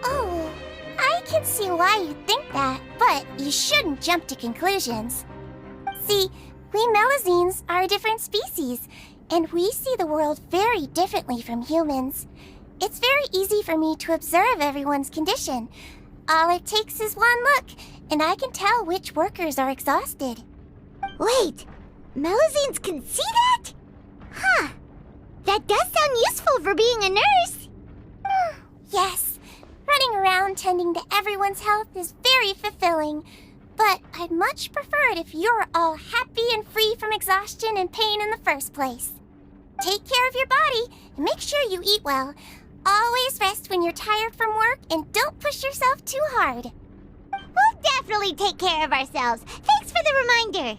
Oh, I can see why you think that, but you shouldn't jump to conclusions. See, we Melazines are a different species, and we see the world very differently from humans. It's very easy for me to observe everyone's condition. All it takes is one look, and I can tell which workers are exhausted. Wait, Melazines can see that? Huh. That does sound useful for being a nurse. Yes, running around tending to everyone's health is very fulfilling. But I'd much prefer it if you're all happy and free from exhaustion and pain in the first place. Take care of your body and make sure you eat well. Always rest when you're tired from work and don't push yourself too hard. We'll definitely take care of ourselves. Thanks for the reminder.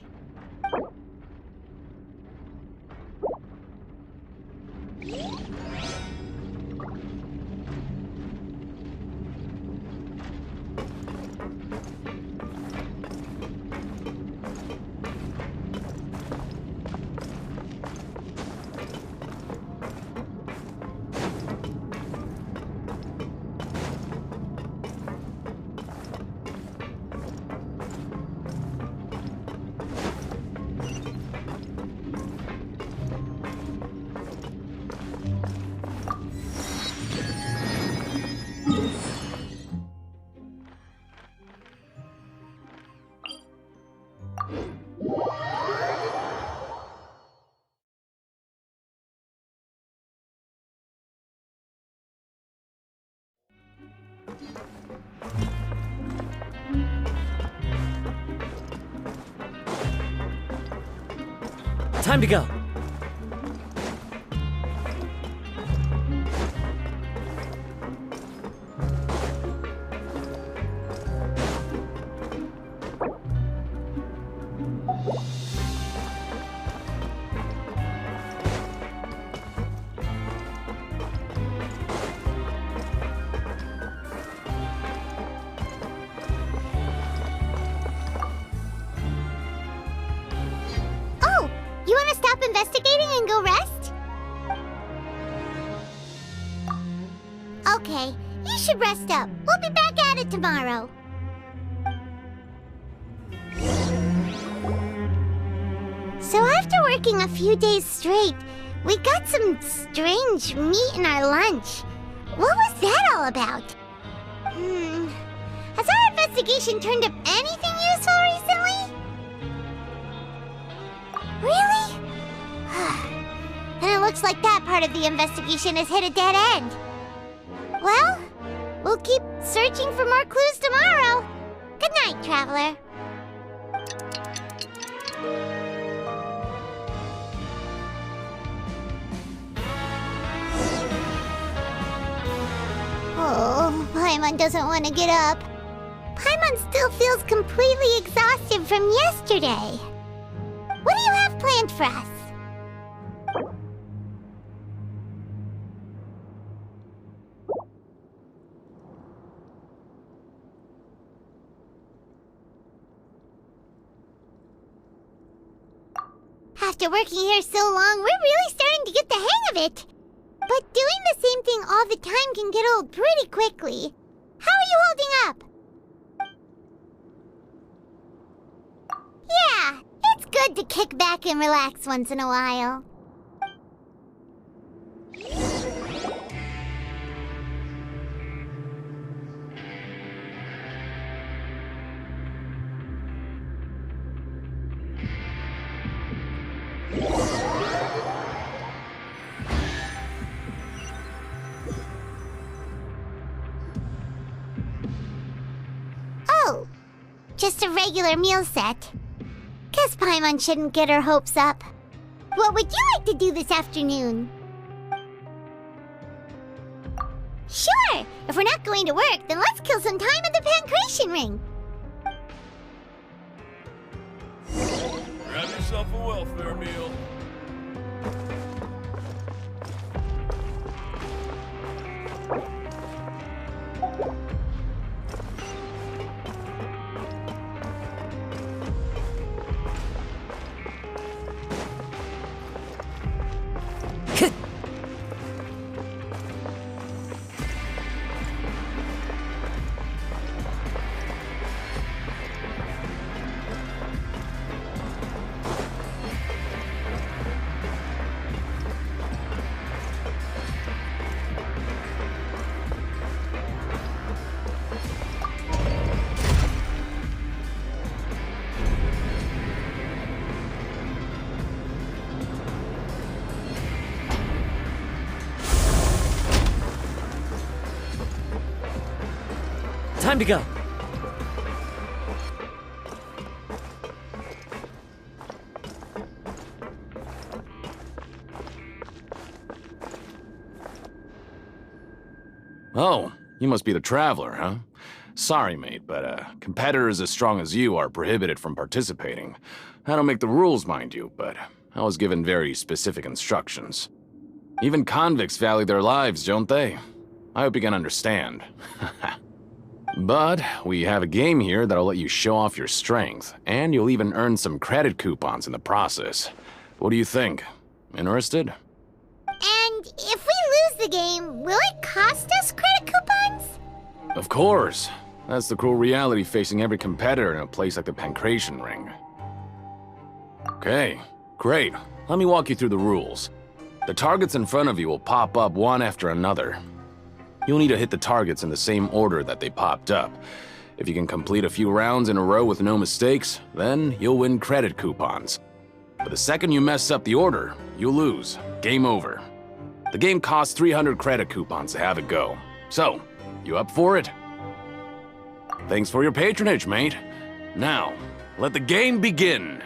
Time to go. You want to stop investigating and go rest? Okay, you should rest up. We'll be back at it tomorrow. So after working a few days straight, we got some strange meat in our lunch. What was that all about? Has our investigation turned up anything useful recently? Really? And it looks like that part of the investigation has hit a dead end. Well, we'll keep searching for more clues tomorrow. Good night, Traveler. Oh, Paimon doesn't want to get up. Paimon still feels completely exhausted from yesterday. What do you have planned for us? After working here so long, we're really starting to get the hang of it. But doing the same thing all the time can get old pretty quickly. How are you holding up? Yeah, it's good to kick back and relax once in a while. just a regular meal set. Guess Paimon shouldn't get her hopes up. What would you like to do this afternoon? Sure! If we're not going to work, then let's kill some time at the Pancration Ring. Grab yourself a welfare meal. Time to go. Oh, you must be the Traveler, huh? Sorry, mate, but competitors as strong as you are prohibited from participating. I don't make the rules, mind you, but I was given very specific instructions. Even convicts value their lives, don't they? I hope you can understand. But we have a game here that'll let you show off your strength, and you'll even earn some credit coupons in the process. What do you think? Interested? And if we lose the game, will it cost us credit coupons? Of course. That's the cruel reality facing every competitor in a place like the Pancration Ring. Okay, great. Let me walk you through the rules. The targets in front of you will pop up one after another. You'll need to hit the targets in the same order that they popped up. If you can complete a few rounds in a row with no mistakes, then you'll win credit coupons. But the second you mess up the order, you'll lose. Game over. The game costs 300 credit coupons to have it go. So, you up for it? Thanks for your patronage, mate. Now, let the game begin.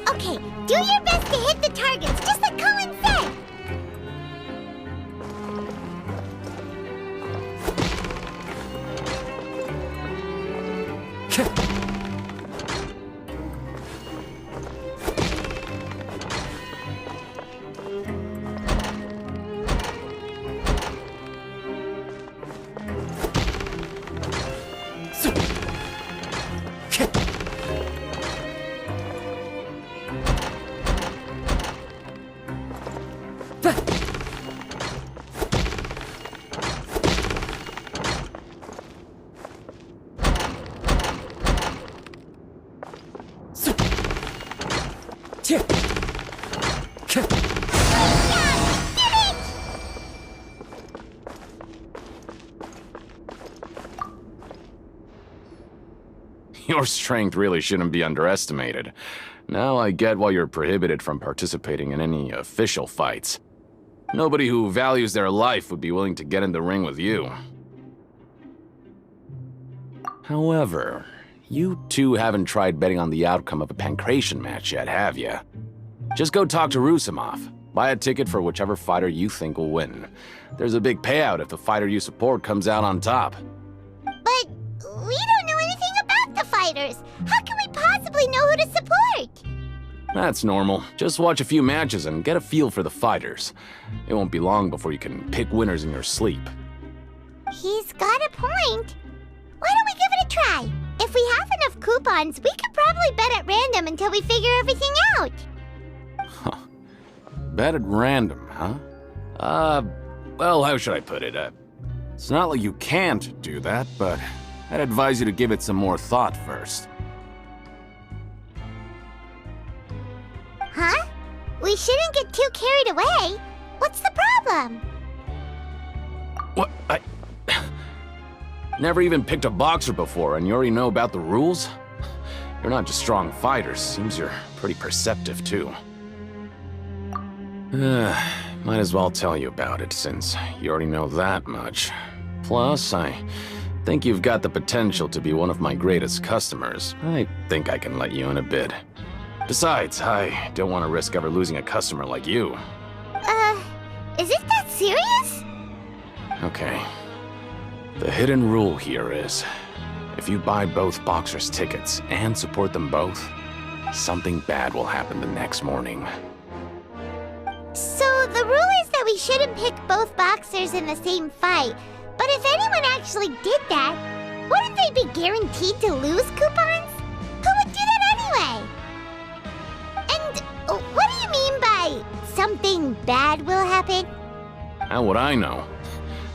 Okay, do your best to hit the targets, just like Colin said! Your strength really shouldn't be underestimated. Now I get why you're prohibited from participating in any official fights. Nobody who values their life would be willing to get in the ring with you. However, you two haven't tried betting on the outcome of a Pancration match yet, have you? Just go talk to Rusimov. Buy a ticket for whichever fighter you think will win. There's a big payout if the fighter you support comes out on top. But we don't know anything about the fighters. How can we possibly know who to support? That's normal. Just watch a few matches and get a feel for the fighters. It won't be long before you can pick winners in your sleep. He's got a point. Why don't we give it a try? If we have enough coupons, we could probably bet at random until we figure everything out. Bet at random, huh? Well, how should I put it? It's not like you can't do that, but I'd advise you to give it some more thought first. Huh? We shouldn't get too carried away. What's the problem? What? Never even picked a boxer before, and you already know about the rules? You're not just strong fighters, seems you're pretty perceptive too. Might as well tell you about it, since you already know that much. Plus, I think you've got the potential to be one of my greatest customers. I think I can let you in a bid. Besides, I don't want to risk ever losing a customer like you. Is it that serious? Okay. The hidden rule here is, if you buy both boxers' tickets and support them both, something bad will happen the next morning. So the rule is that we shouldn't pick both boxers in the same fight. But if anyone actually did that, wouldn't they be guaranteed to lose coupons? Who would do that anyway? And what do you mean by something bad will happen? How would I know?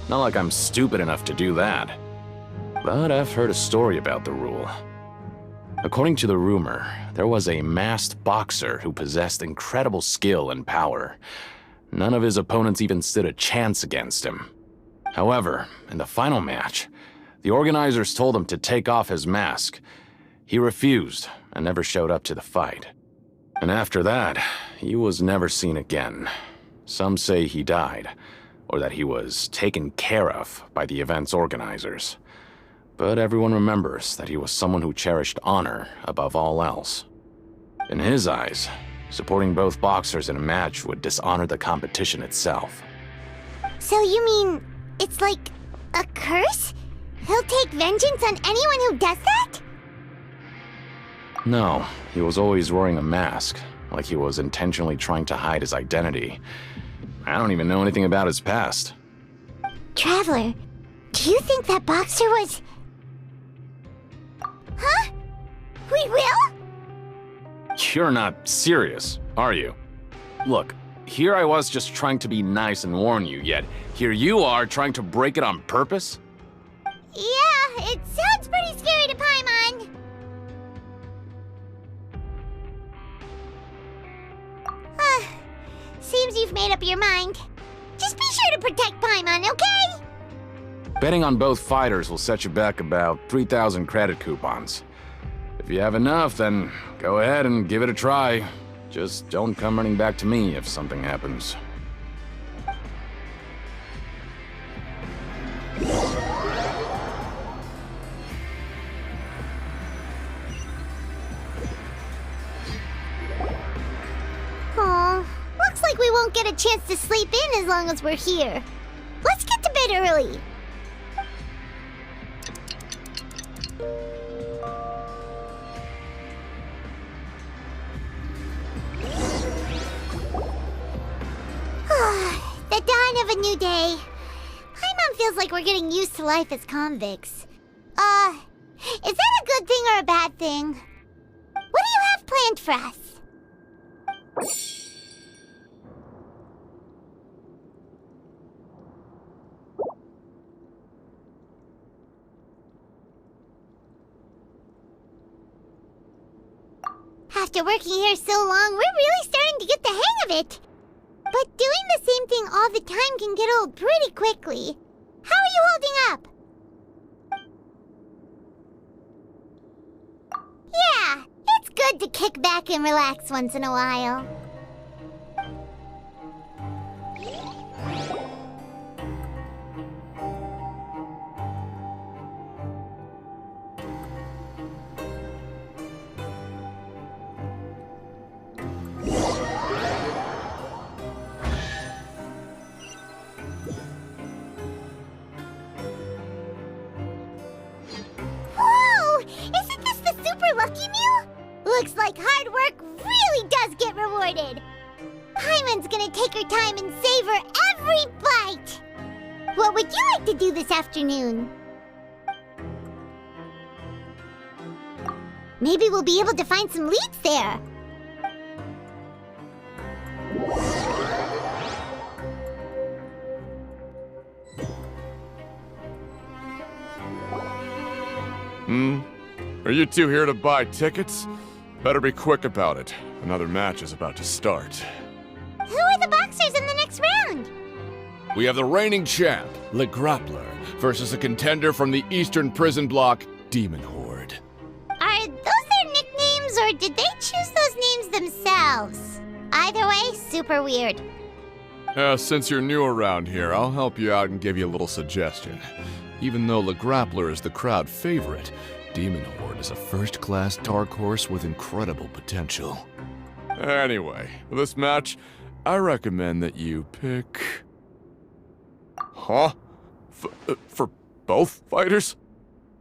Not like I'm stupid enough to do that. But I've heard a story about the rule. According to the rumor, there was a masked boxer who possessed incredible skill and power. None of his opponents even stood a chance against him. However, in the final match, the organizers told him to take off his mask. He refused and never showed up to the fight. And after that, he was never seen again. Some say he died, or that he was taken care of by the event's organizers. But everyone remembers that he was someone who cherished honor above all else. In his eyes, supporting both boxers in a match would dishonor the competition itself. So you mean it's like a curse? He'll take vengeance on anyone who does that? No, he was always wearing a mask, like he was intentionally trying to hide his identity. I don't even know anything about his past. Traveler, do you think that boxer was... Huh? We will? You're not serious, are you? Look, here I was just trying to be nice and warn you, yet here you are trying to break it on purpose? Yeah, it sounds pretty scary to Paimon. Seems you've made up your mind. Just be sure to protect Paimon, okay? Betting on both fighters will set you back about 3,000 credit coupons. If you have enough, then go ahead and give it a try. Just don't come running back to me if something happens. Aw, looks like we won't get a chance to sleep in as long as we're here. Let's get to bed early. The dawn of a new day. Paimon feels like we're getting used to life as convicts. Is that a good thing or a bad thing? What do you have planned for us? After working here so long, we're really starting to get the hang of it. But doing the same thing all the time can get old pretty quickly. How are you holding up? Yeah, it's good to kick back and relax once in a while. Lucky meal? Looks like hard work really does get rewarded. Paimon's gonna take her time and savor every bite. What would you like to do this afternoon? Maybe we'll be able to find some leads there. Are you two here to buy tickets? Better be quick about it. Another match is about to start. Who are the boxers in the next round? We have the reigning champ, Le Grappler, versus a contender from the Eastern Prison Block, Demon Horde. Are those their nicknames, or did they choose those names themselves? Either way, super weird. Since you're new around here, I'll help you out and give you a little suggestion. Even though Le Grappler is the crowd favorite, Demon Horde is a first-class dark horse with incredible potential. Anyway, for this match, I recommend that you pick... Huh? For both fighters?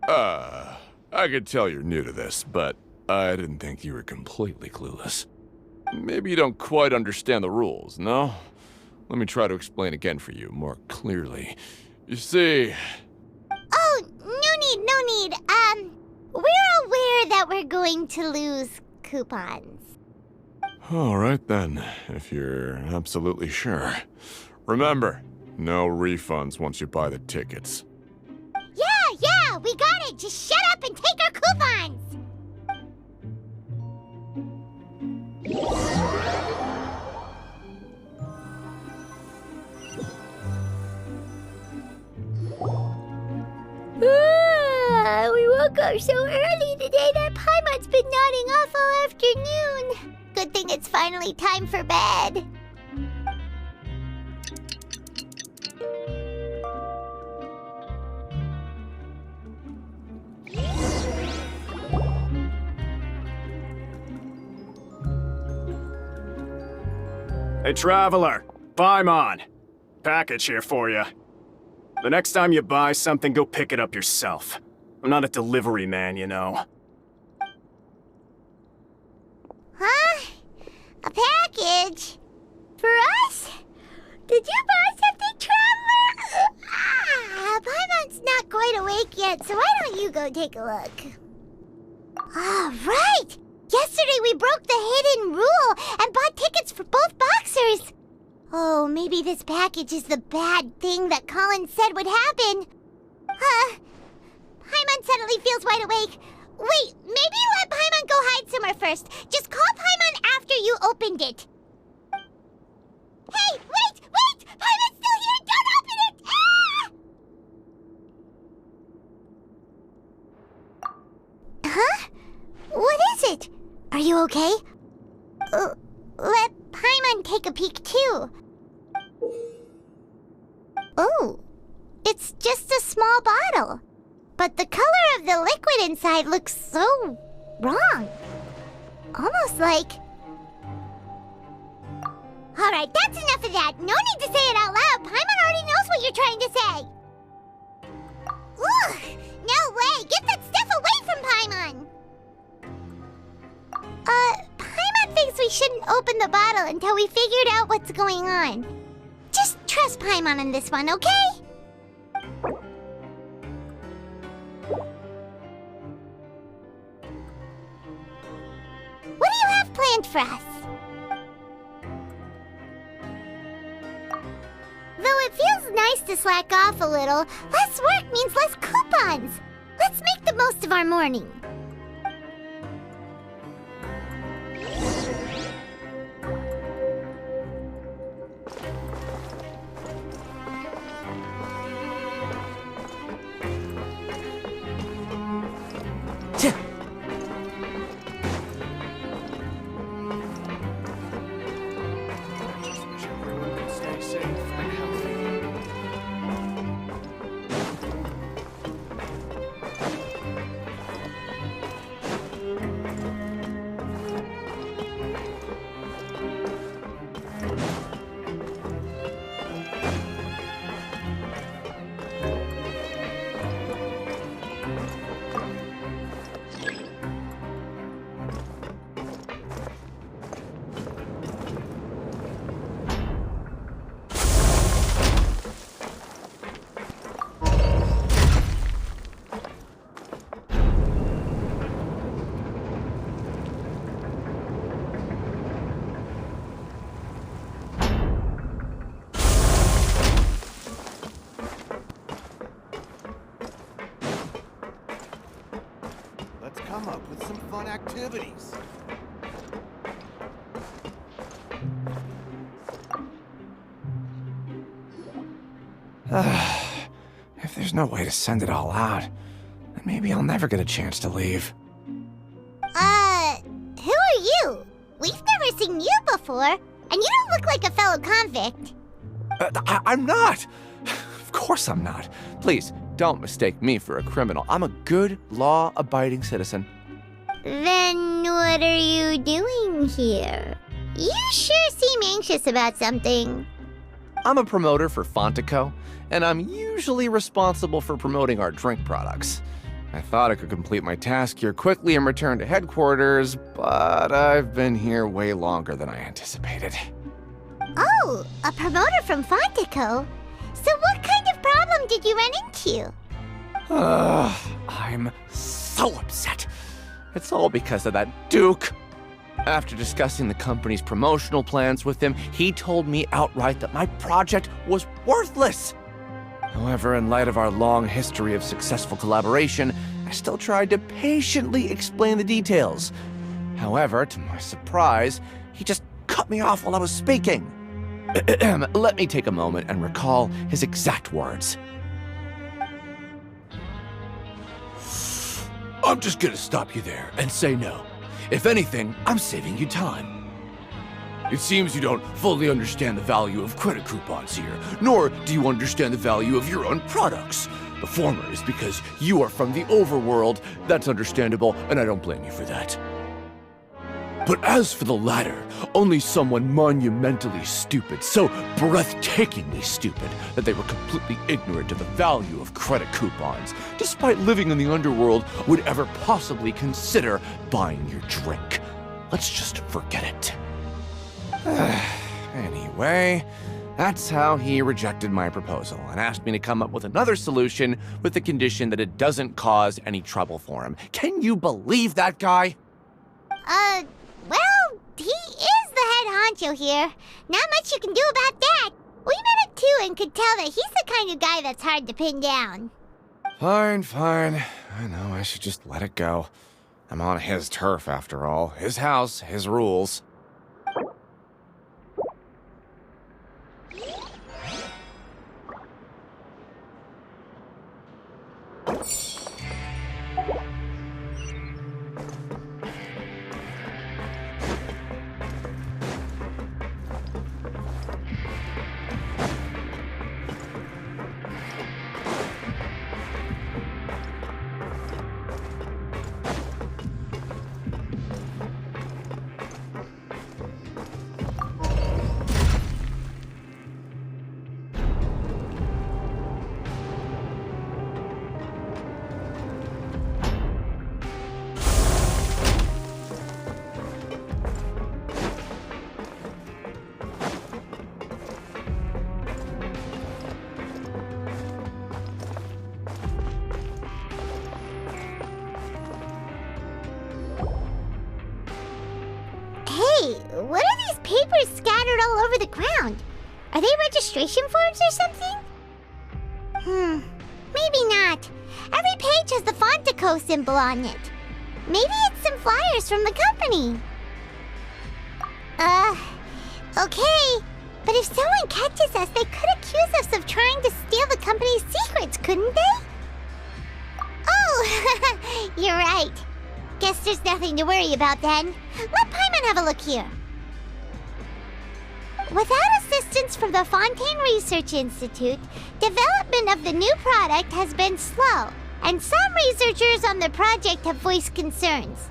I could tell you're new to this, but I didn't think you were completely clueless. Maybe you don't quite understand the rules, no? Let me try to explain again for you more clearly. You see... Oh, no need. We're aware that we're going to lose coupons. Alright then, if you're absolutely sure. Remember, no refunds once you buy the tickets. Yeah, we got it! Just shut up and take our coupons! We woke up so early today that Paimon's been nodding off all afternoon. Good thing it's finally time for bed. Hey, Traveler, Paimon. Package here for you. The next time you buy something, go pick it up yourself. I'm not a delivery man, you know. Huh? A package? For us? Did you buy something, Traveler? Paimon's not quite awake yet, so why don't you go take a look? Right! Yesterday we broke the hidden rule and bought tickets for both boxers. Oh, maybe this package is the bad thing that Colin said would happen. Paimon suddenly feels wide awake. Wait, maybe let Paimon go hide somewhere first. Just call Paimon after you opened it. Hey, wait! Paimon's still here! Don't open it! Ah! Huh? What is it? Are you okay? Let Paimon take a peek too. Oh, it's just a small bottle. But the color of the liquid inside looks so wrong. Almost like... Alright, that's enough of that. No need to say it out loud. Paimon already knows what you're trying to say. Ugh, no way. Get that stuff away from Paimon. Paimon thinks we shouldn't open the bottle until we figured out what's going on. Just trust Paimon on this one, okay? What do you have planned for us? Though it feels nice to slack off a little, less work means less coupons. Let's make the most of our morning. Come up with some fun activities. If there's no way to send it all out, then maybe I'll never get a chance to leave. Who are you? We've never seen you before, and you don't look like a fellow convict. I'm not! Of course I'm not. Please, don't mistake me for a criminal. I'm a good, law-abiding citizen. Then what are you doing here? You sure seem anxious about something. I'm a promoter for Fontico, and I'm usually responsible for promoting our drink products. I thought I could complete my task here quickly and return to headquarters, but I've been here way longer than I anticipated. Oh, a promoter from Fontico? So what kind of problem did you run into? I'm so upset. It's all because of that Duke. After discussing the company's promotional plans with him, he told me outright that my project was worthless. However, in light of our long history of successful collaboration, I still tried to patiently explain the details. However, to my surprise, he just cut me off while I was speaking. Let me take a moment and recall his exact words. I'm just gonna stop you there and say no. If anything, I'm saving you time. It seems you don't fully understand the value of credit coupons here, nor do you understand the value of your own products. The former is because you are from the overworld. That's understandable, and I don't blame you for that. But as for the latter, only someone monumentally stupid, so breathtakingly stupid, that they were completely ignorant of the value of credit coupons, despite living in the underworld, would ever possibly consider buying your drink. Let's just forget it. Anyway, that's how he rejected my proposal and asked me to come up with another solution with the condition that it doesn't cause any trouble for him. Can you believe that guy? Well, he is the head honcho here. Not much you can do about that. We met him too and could tell that he's the kind of guy that's hard to pin down. Fine. I know I should just let it go. I'm on his turf after all. His house, his rules. What are these papers scattered all over the ground? Are they registration forms or something? Maybe not. Every page has the Fontico symbol on it. Maybe it's some flyers from the company. Okay. But if someone catches us, they could accuse us of trying to steal the company's secrets, couldn't they? Oh, you're right. Guess there's nothing to worry about then. Let Paimon have a look here. Without assistance from the Fontaine Research Institute, development of the new product has been slow, and some researchers on the project have voiced concerns.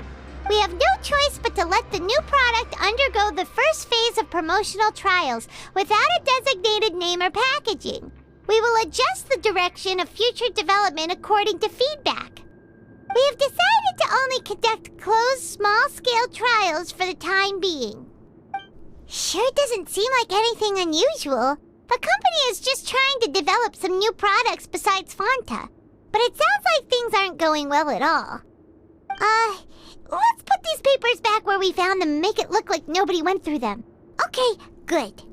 We have no choice but to let the new product undergo the first phase of promotional trials without a designated name or packaging. We will adjust the direction of future development according to feedback. We have decided to only conduct closed, small-scale trials for the time being. Sure doesn't seem like anything unusual. The company is just trying to develop some new products besides Fanta. But it sounds like things aren't going well at all. Let's put these papers back where we found them and make it look like nobody went through them. Okay, good.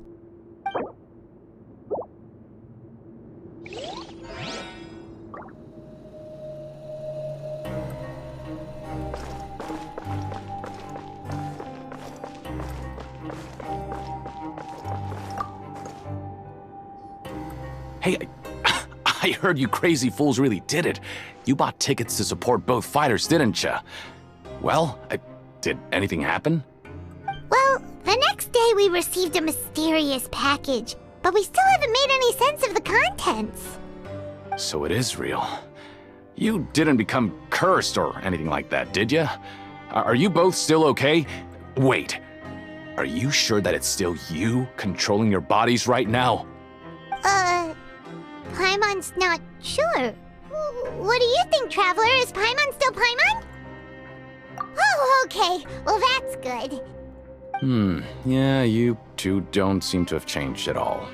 Hey, I heard you crazy fools really did it. You bought tickets to support both fighters, didn't ya? Well, did anything happen? Well, the next day we received a mysterious package, but we still haven't made any sense of the contents. So it is real. You didn't become cursed or anything like that, did ya? Are you both still okay? Wait, are you sure that it's still you controlling your bodies right now? Paimon's not sure. What do you think, Traveler? Is Paimon still Paimon? Oh, okay. Well, that's good. Yeah, you two don't seem to have changed at all.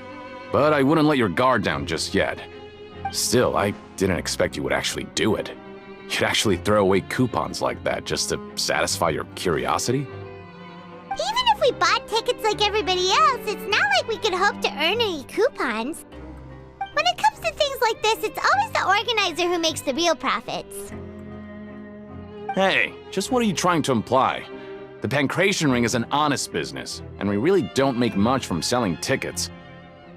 But I wouldn't let your guard down just yet. Still, I didn't expect you would actually do it. You'd actually throw away coupons like that just to satisfy your curiosity? Even if we bought tickets like everybody else, it's not like we could hope to earn any coupons. When it comes to things like this, it's always the organizer who makes the real profits. Hey, just what are you trying to imply? The Pancration Ring is an honest business, and we really don't make much from selling tickets.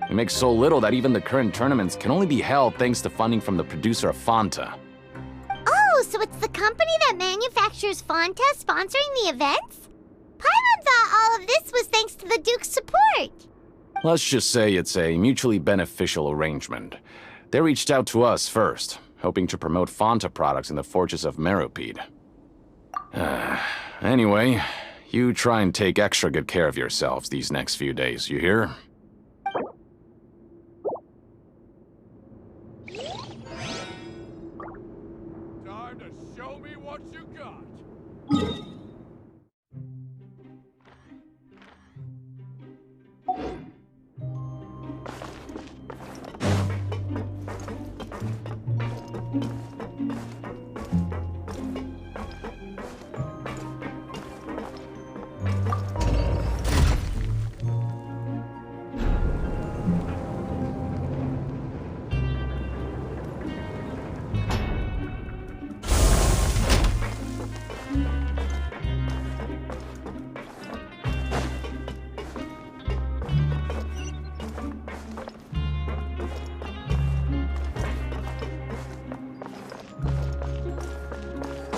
We make so little that even the current tournaments can only be held thanks to funding from the producer of Fanta. Oh, so it's the company that manufactures Fanta sponsoring the events? Paimon thought all of this was thanks to the Duke's support. Let's just say it's a mutually beneficial arrangement. They reached out to us first, hoping to promote Fanta products in the Fortress of Meropide. Anyway, you try and take extra good care of yourselves these next few days, you hear? Time to show me what you got.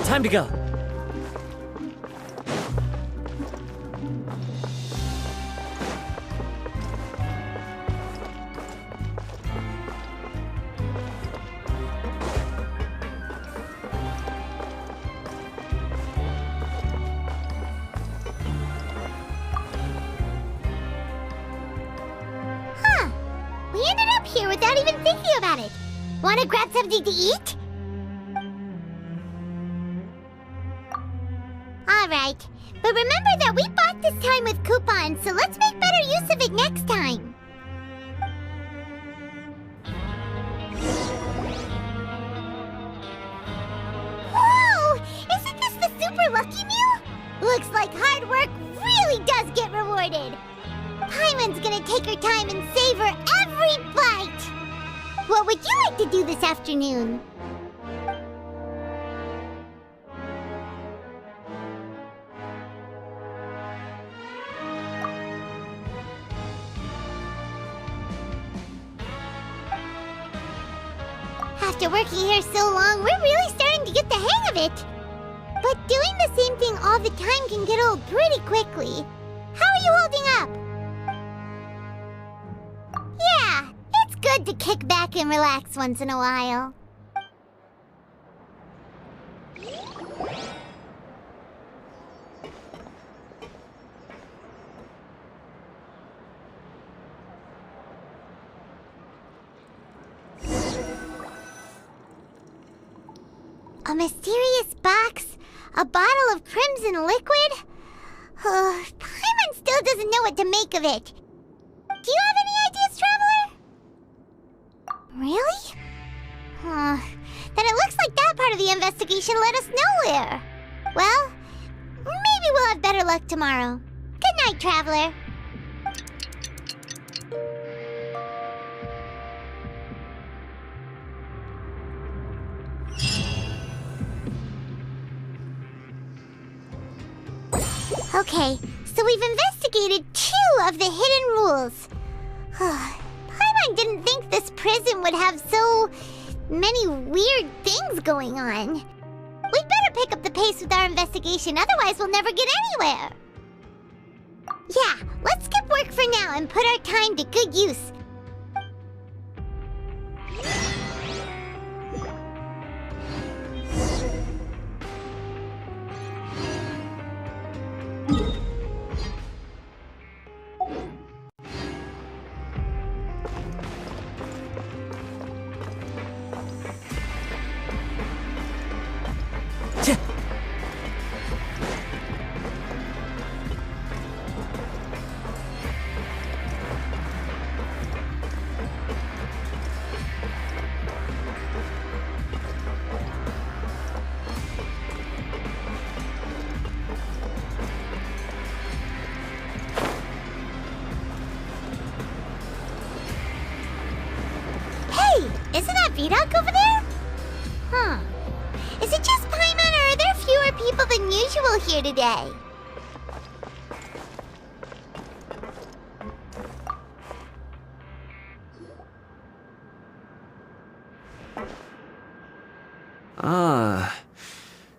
Time to go. Huh. We ended up here without even thinking about it. Want to grab something to eat? Alright, but remember that we bought this time with coupons, so let's make better use of it next time. Whoa! Isn't this the super lucky meal? Looks like hard work really does get rewarded. Paimon's gonna take her time and savor every bite. What would you like to do this afternoon? After working here so long, we're really starting to get the hang of it. But doing the same thing all the time can get old pretty quickly. How are you holding up? Yeah, it's good to kick back and relax once in a while. A mysterious box? A bottle of crimson liquid? Paimon still doesn't know what to make of it. Do you have any ideas, Traveler? Really? Then it looks like that part of the investigation led us nowhere. Well, maybe we'll have better luck tomorrow. Good night, Traveler. Okay, so we've investigated 2 of the hidden rules. Paimon didn't think think this prison would have so many weird things going on. We'd better pick up the pace with our investigation, otherwise we'll never get anywhere. Yeah, let's skip work for now and put our time to good use. Isn't that Vidoc over there? Huh. Is it just Paimon, or are there fewer people than usual here today?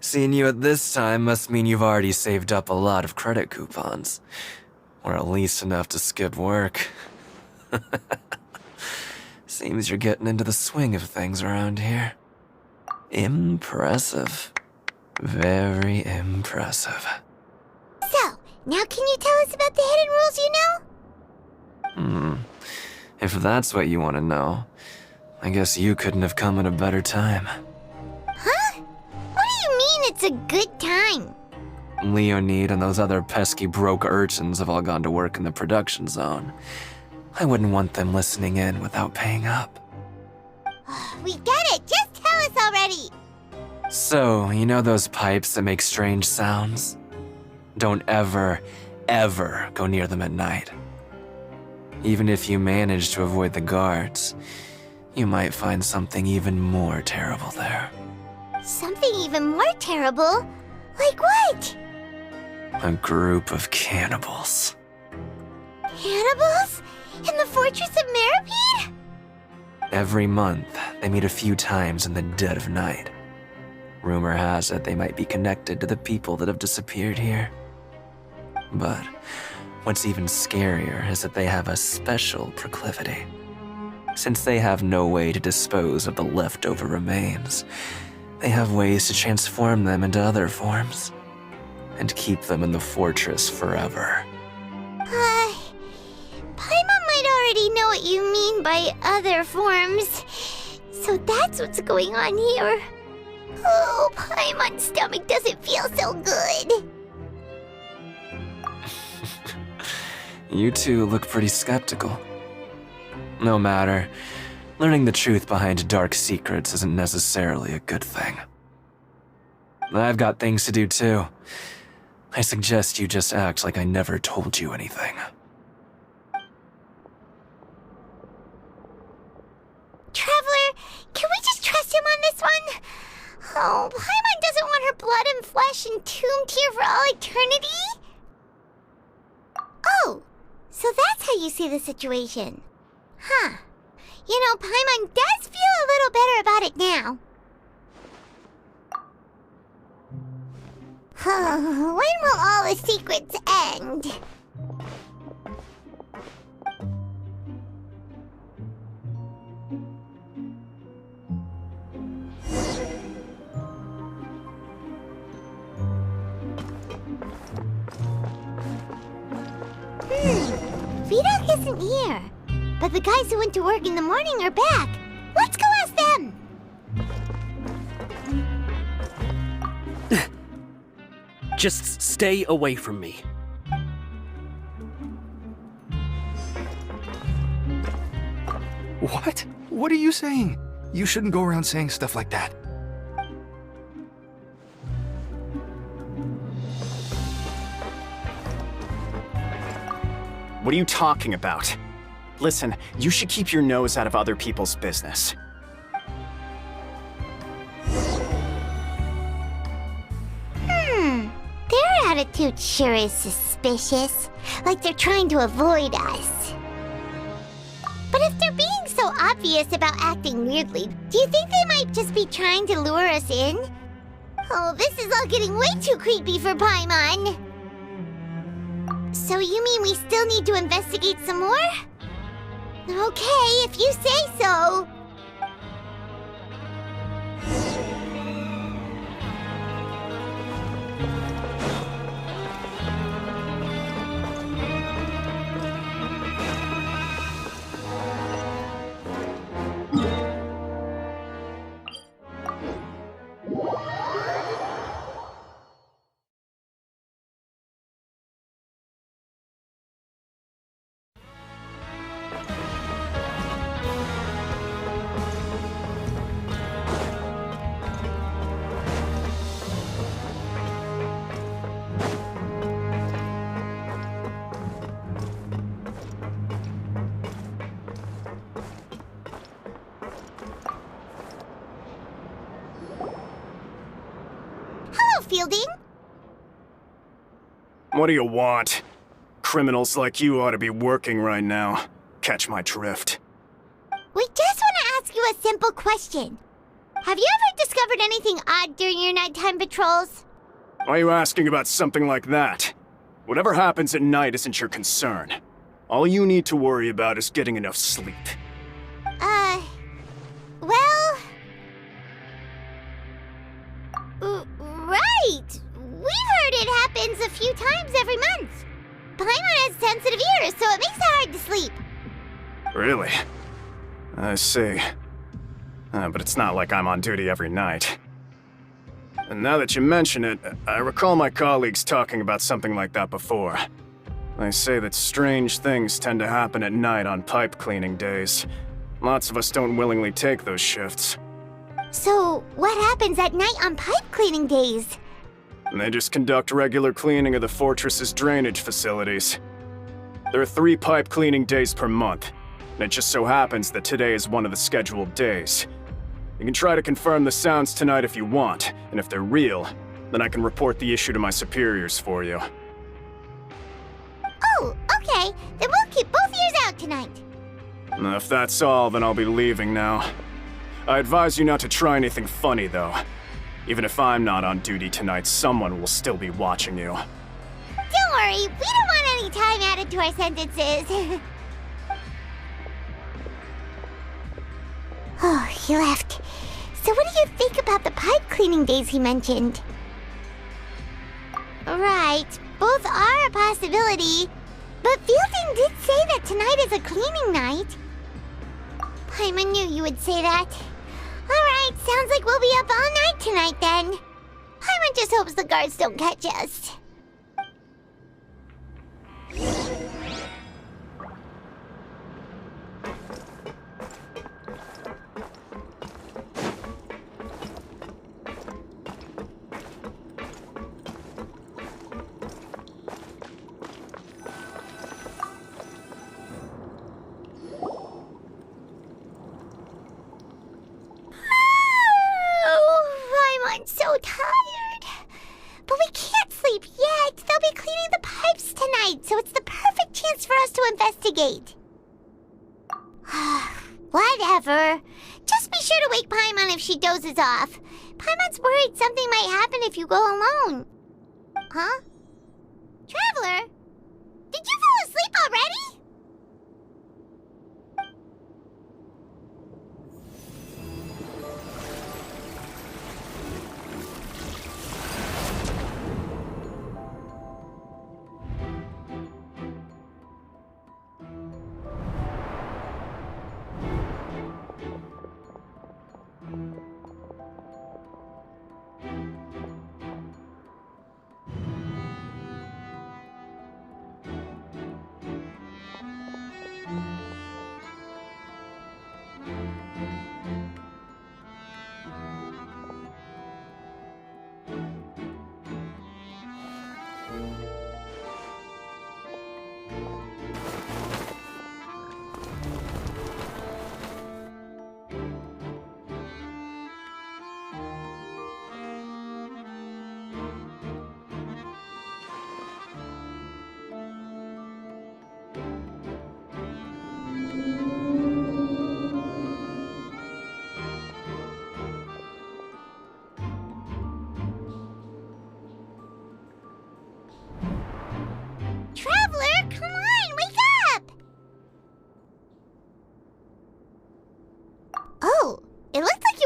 Seeing you at this time must mean you've already saved up a lot of credit coupons. Or at least enough to skip work. Seems you're getting into the swing of things around here. Impressive. Very impressive. So, now can you tell us about the hidden rules you know? If that's what you want to know, I guess you couldn't have come at a better time. Huh? What do you mean it's a good time? Leonid and those other pesky broke urchins have all gone to work in the production zone. I wouldn't want them listening in without paying up. We get it! Just tell us already! So, you know those pipes that make strange sounds? Don't ever, ever go near them at night. Even if you manage to avoid the guards, you might find something even more terrible there. Something even more terrible? Like what? A group of cannibals. Cannibals? In the Fortress of Meripede? Every month, they meet a few times in the dead of night. Rumor has it they might be connected to the people that have disappeared here. But what's even scarier is that they have a special proclivity. Since they have no way to dispose of the leftover remains, they have ways to transform them into other forms and keep them in the fortress forever. Paimon might already know what you mean by other forms. So that's what's going on here. Oh, Paimon's stomach doesn't feel so good. You two look pretty skeptical. No matter, learning the truth behind dark secrets isn't necessarily a good thing. I've got things to do too. I suggest you just act like I never told you anything. Traveler, can we just trust him on this one? Oh, Paimon doesn't want her blood and flesh entombed here for all eternity? Oh, so that's how you see the situation. Huh. You know, Paimon does feel a little better about it now. When will all the secrets end? Vidoc isn't here. But the guys who went to work in the morning are back. Let's go ask them! Just stay away from me. What? What are you saying? You shouldn't go around saying stuff like that. What are you talking about? Listen, you should keep your nose out of other people's business. Their attitude sure is suspicious. Like they're trying to avoid us. But if they're being so obvious obvious about acting weirdly. Do you think they might just be trying to lure us in? Oh, this is all getting way too creepy for Paimon. So you mean we still need to investigate some more? Okay, if you say so. Fielding? What do you want? Criminals like you ought to be working right now. Catch my drift. We just want to ask you a simple question. Have you ever discovered anything odd during your nighttime patrols? Why are you asking about something like that? Whatever happens at night isn't your concern. All you need to worry about is getting enough sleep. Well... right! We've heard it happens a few times every month. Paimon has sensitive ears, so it makes it hard to sleep. Really? I see. But it's not like I'm on duty every night. And now that you mention it, I recall my colleagues talking about something like that before. They say that strange things tend to happen at night on pipe cleaning days. Lots of us don't willingly take those shifts. So, what happens at night on pipe cleaning days? And they just conduct regular cleaning of the fortress's drainage facilities. There are 3 pipe cleaning days per month, and it just so happens that today is one of the scheduled days. You can try to confirm the sounds tonight if you want, and if they're real, then I can report the issue to my superiors for you. Oh, okay. Then we'll keep both ears out tonight. If that's all, then I'll be leaving now. I advise you not to try anything funny, though. Even if I'm not on duty tonight, someone will still be watching you. Don't worry, we don't want any time added to our sentences. Oh, he left. So what do you think about the pipe cleaning days he mentioned? Right, both are a possibility. But Fielding did say that tonight is a cleaning night. Paimon knew you would say that. Alright, sounds like we'll be up all night tonight then. Paimon just hopes the guards don't catch us. I'm so tired. But we can't sleep yet. They'll be cleaning the pipes tonight, so it's the perfect chance for us to investigate. Whatever. Just be sure to wake Paimon if she dozes off. Paimon's worried something might happen if you go alone. Huh? Traveler? Did you fall asleep already?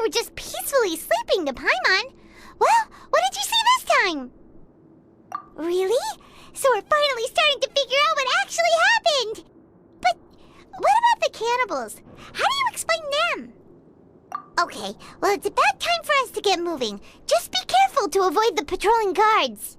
were just peacefully sleeping to Paimon. Well, what did you see this time? Really? So we're finally starting to figure out what actually happened! But what about the cannibals? How do you explain them? Okay, well it's about time for us to get moving. Just be careful to avoid the patrolling guards.